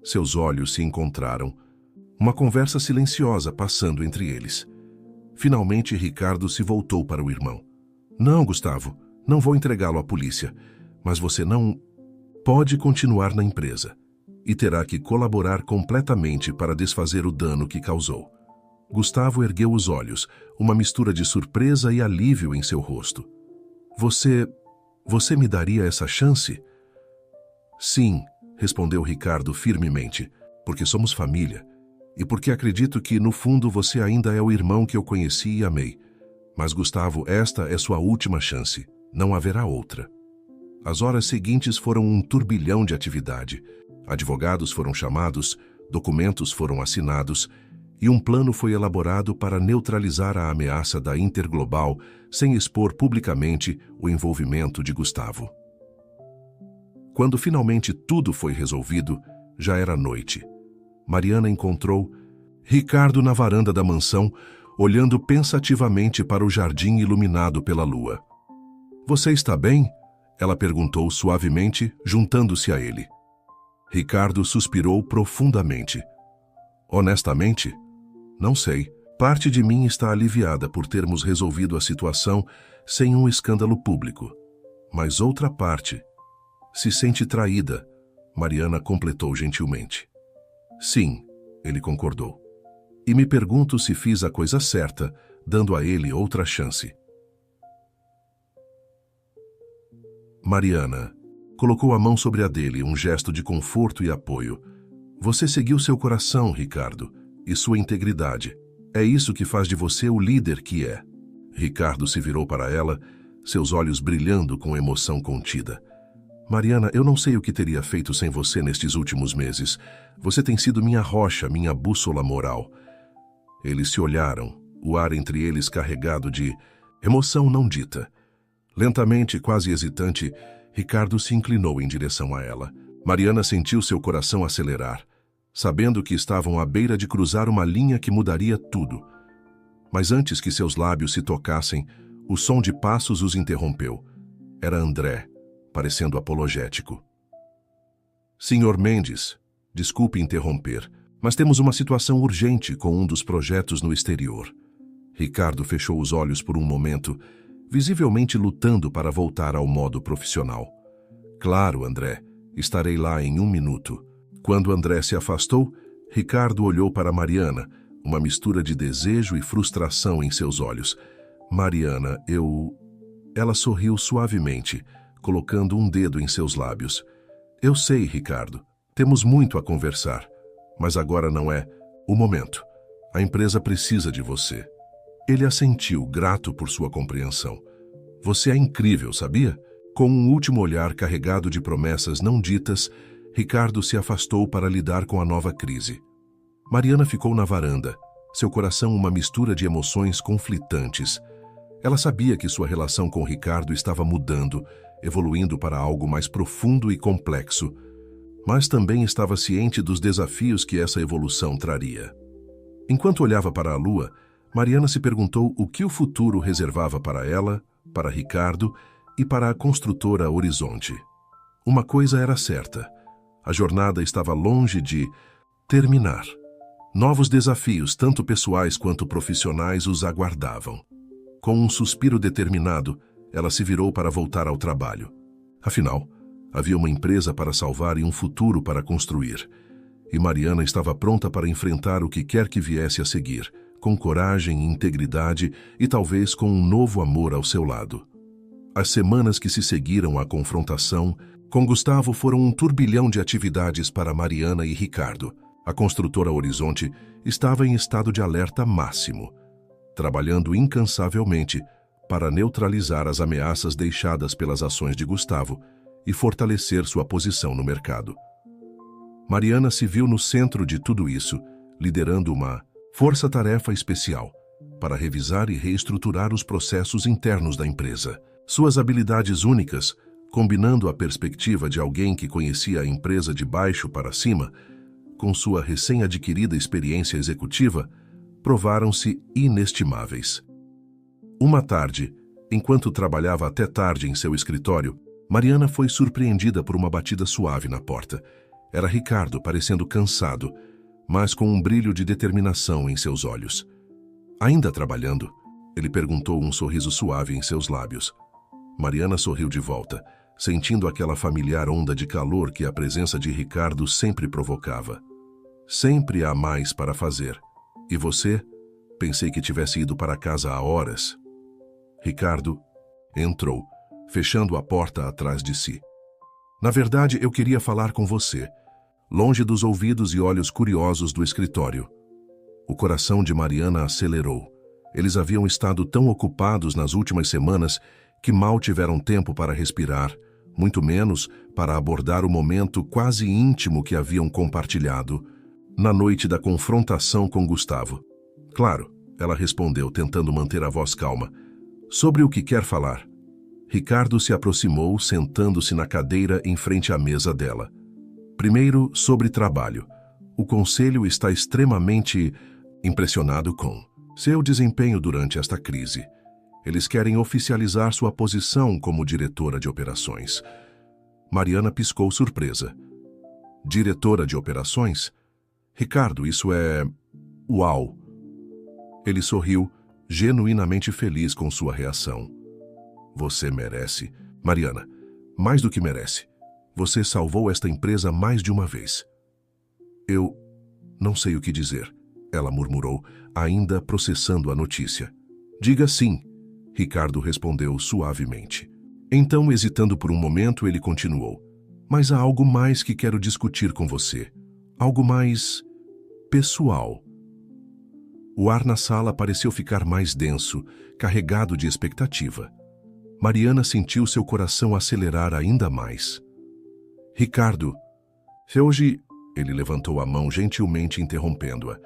Seus olhos se encontraram, uma conversa silenciosa passando entre eles. Finalmente, Ricardo se voltou para o irmão. "Não, Gustavo, não vou entregá-lo à polícia, mas você não pode continuar na empresa e terá que colaborar completamente para desfazer o dano que causou." Gustavo ergueu os olhos, uma mistura de surpresa e alívio em seu rosto. Você me daria essa chance?" "Sim", respondeu Ricardo firmemente, "porque somos família e porque acredito que, no fundo, você ainda é o irmão que eu conheci e amei. Mas, Gustavo, esta é sua última chance. Não haverá outra." As horas seguintes foram um turbilhão de atividade. Advogados foram chamados, documentos foram assinados e um plano foi elaborado para neutralizar a ameaça da Interglobal sem expor publicamente o envolvimento de Gustavo. Quando finalmente tudo foi resolvido, já era noite. Mariana encontrou Ricardo na varanda da mansão, olhando pensativamente para o jardim iluminado pela lua. "Você está bem?" ela perguntou suavemente, juntando-se a ele. Ricardo suspirou profundamente. "Honestamente, não sei. Parte de mim está aliviada por termos resolvido a situação sem um escândalo público. Mas outra parte se sente traída", Mariana completou gentilmente. "Sim", ele concordou. "E me pergunto se fiz a coisa certa, dando a ele outra chance." Mariana colocou a mão sobre a dele, um gesto de conforto e apoio. "Você seguiu seu coração, Ricardo, e sua integridade. É isso que faz de você o líder que é." Ricardo se virou para ela, seus olhos brilhando com emoção contida. "Mariana, eu não sei o que teria feito sem você nestes últimos meses. Você tem sido minha rocha, minha bússola moral." Eles se olharam, o ar entre eles carregado de emoção não dita. Lentamente, quase hesitante, Ricardo se inclinou em direção a ela. Mariana sentiu seu coração acelerar, sabendo que estavam à beira de cruzar uma linha que mudaria tudo. Mas antes que seus lábios se tocassem, o som de passos os interrompeu. Era André, parecendo apologético. "Senhor Mendes, desculpe interromper, mas temos uma situação urgente com um dos projetos no exterior." Ricardo fechou os olhos por um momento, visivelmente lutando para voltar ao modo profissional. "Claro, André, estarei lá em 1 minuto." Quando André se afastou, Ricardo olhou para Mariana, uma mistura de desejo e frustração em seus olhos. "Mariana, Ela sorriu suavemente, colocando um dedo em seus lábios. "Eu sei, Ricardo, temos muito a conversar, mas agora não é o momento. A empresa precisa de você." Ele assentiu, grato por sua compreensão. "Você é incrível, sabia?" Com um último olhar carregado de promessas não ditas, Ricardo se afastou para lidar com a nova crise. Mariana ficou na varanda, seu coração uma mistura de emoções conflitantes. Ela sabia que sua relação com Ricardo estava mudando, evoluindo para algo mais profundo e complexo, mas também estava ciente dos desafios que essa evolução traria. Enquanto olhava para a lua, Mariana se perguntou o que o futuro reservava para ela, para Ricardo e para a construtora Horizonte. Uma coisa era certa: a jornada estava longe de terminar. Novos desafios, tanto pessoais quanto profissionais, os aguardavam. Com um suspiro determinado, ela se virou para voltar ao trabalho. Afinal, havia uma empresa para salvar e um futuro para construir. E Mariana estava pronta para enfrentar o que quer que viesse a seguir, com coragem, integridade e talvez com um novo amor ao seu lado. As semanas que se seguiram à confrontação com Gustavo foram um turbilhão de atividades para Mariana e Ricardo. A construtora Horizonte estava em estado de alerta máximo, trabalhando incansavelmente para neutralizar as ameaças deixadas pelas ações de Gustavo e fortalecer sua posição no mercado. Mariana se viu no centro de tudo isso, liderando uma força-tarefa especial para revisar e reestruturar os processos internos da empresa. Suas habilidades únicas, combinando a perspectiva de alguém que conhecia a empresa de baixo para cima, com sua recém-adquirida experiência executiva, provaram-se inestimáveis. Uma tarde, enquanto trabalhava até tarde em seu escritório, Mariana foi surpreendida por uma batida suave na porta. Era Ricardo, parecendo cansado, mas com um brilho de determinação em seus olhos. Ainda trabalhando, ele perguntou, um sorriso suave em seus lábios. Mariana sorriu de volta, sentindo aquela familiar onda de calor que a presença de Ricardo sempre provocava. Sempre há mais para fazer. E você? Pensei que tivesse ido para casa há horas. Ricardo entrou, fechando a porta atrás de si. Na verdade, eu queria falar com você, longe dos ouvidos e olhos curiosos do escritório. O coração de Mariana acelerou. Eles haviam estado tão ocupados nas últimas semanas que mal tiveram tempo para respirar, muito menos para abordar o momento quase íntimo que haviam compartilhado na noite da confrontação com Gustavo. Claro, ela respondeu, tentando manter a voz calma. Sobre o que quer falar? Ricardo se aproximou, sentando-se na cadeira em frente à mesa dela. Primeiro, sobre trabalho. O conselho está extremamente impressionado com seu desempenho durante esta crise. Eles querem oficializar sua posição como diretora de operações. Mariana piscou surpresa. Diretora de operações? Ricardo, isso é... Uau! Ele sorriu, genuinamente feliz com sua reação. Você merece. Mariana, mais do que merece. Você salvou esta empresa mais de uma vez. Eu não sei o que dizer, ela murmurou, ainda processando a notícia. Diga sim, Ricardo respondeu suavemente. Então, hesitando por um momento, ele continuou. Mas há algo mais que quero discutir com você. Algo mais pessoal. O ar na sala pareceu ficar mais denso, carregado de expectativa. Mariana sentiu seu coração acelerar ainda mais. Ricardo, se hoje... Ele levantou a mão, gentilmente interrompendo-a.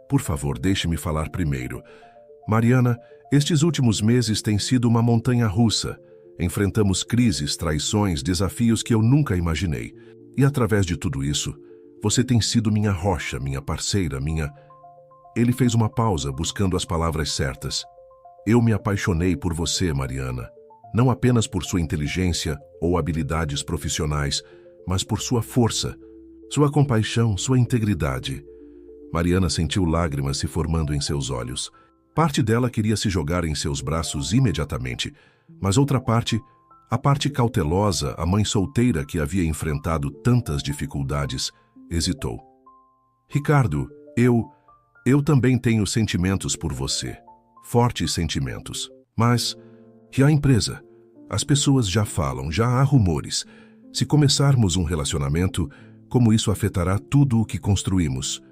Por favor, deixe-me falar primeiro. Mariana, estes últimos meses têm sido uma montanha-russa. Enfrentamos crises, traições, desafios que eu nunca imaginei. E através de tudo isso, você tem sido minha rocha, minha parceira, minha... Ele fez uma pausa, buscando as palavras certas. Eu me apaixonei por você, Mariana. Não apenas por sua inteligência ou habilidades profissionais, mas por sua força, sua compaixão, sua integridade. Mariana sentiu lágrimas se formando em seus olhos. Parte dela queria se jogar em seus braços imediatamente, mas outra parte, a parte cautelosa, a mãe solteira que havia enfrentado tantas dificuldades, hesitou. Ricardo, eu também tenho sentimentos por você, fortes sentimentos. Mas, e a empresa? As pessoas já falam, já há rumores. Se começarmos um relacionamento, como isso afetará tudo o que construímos?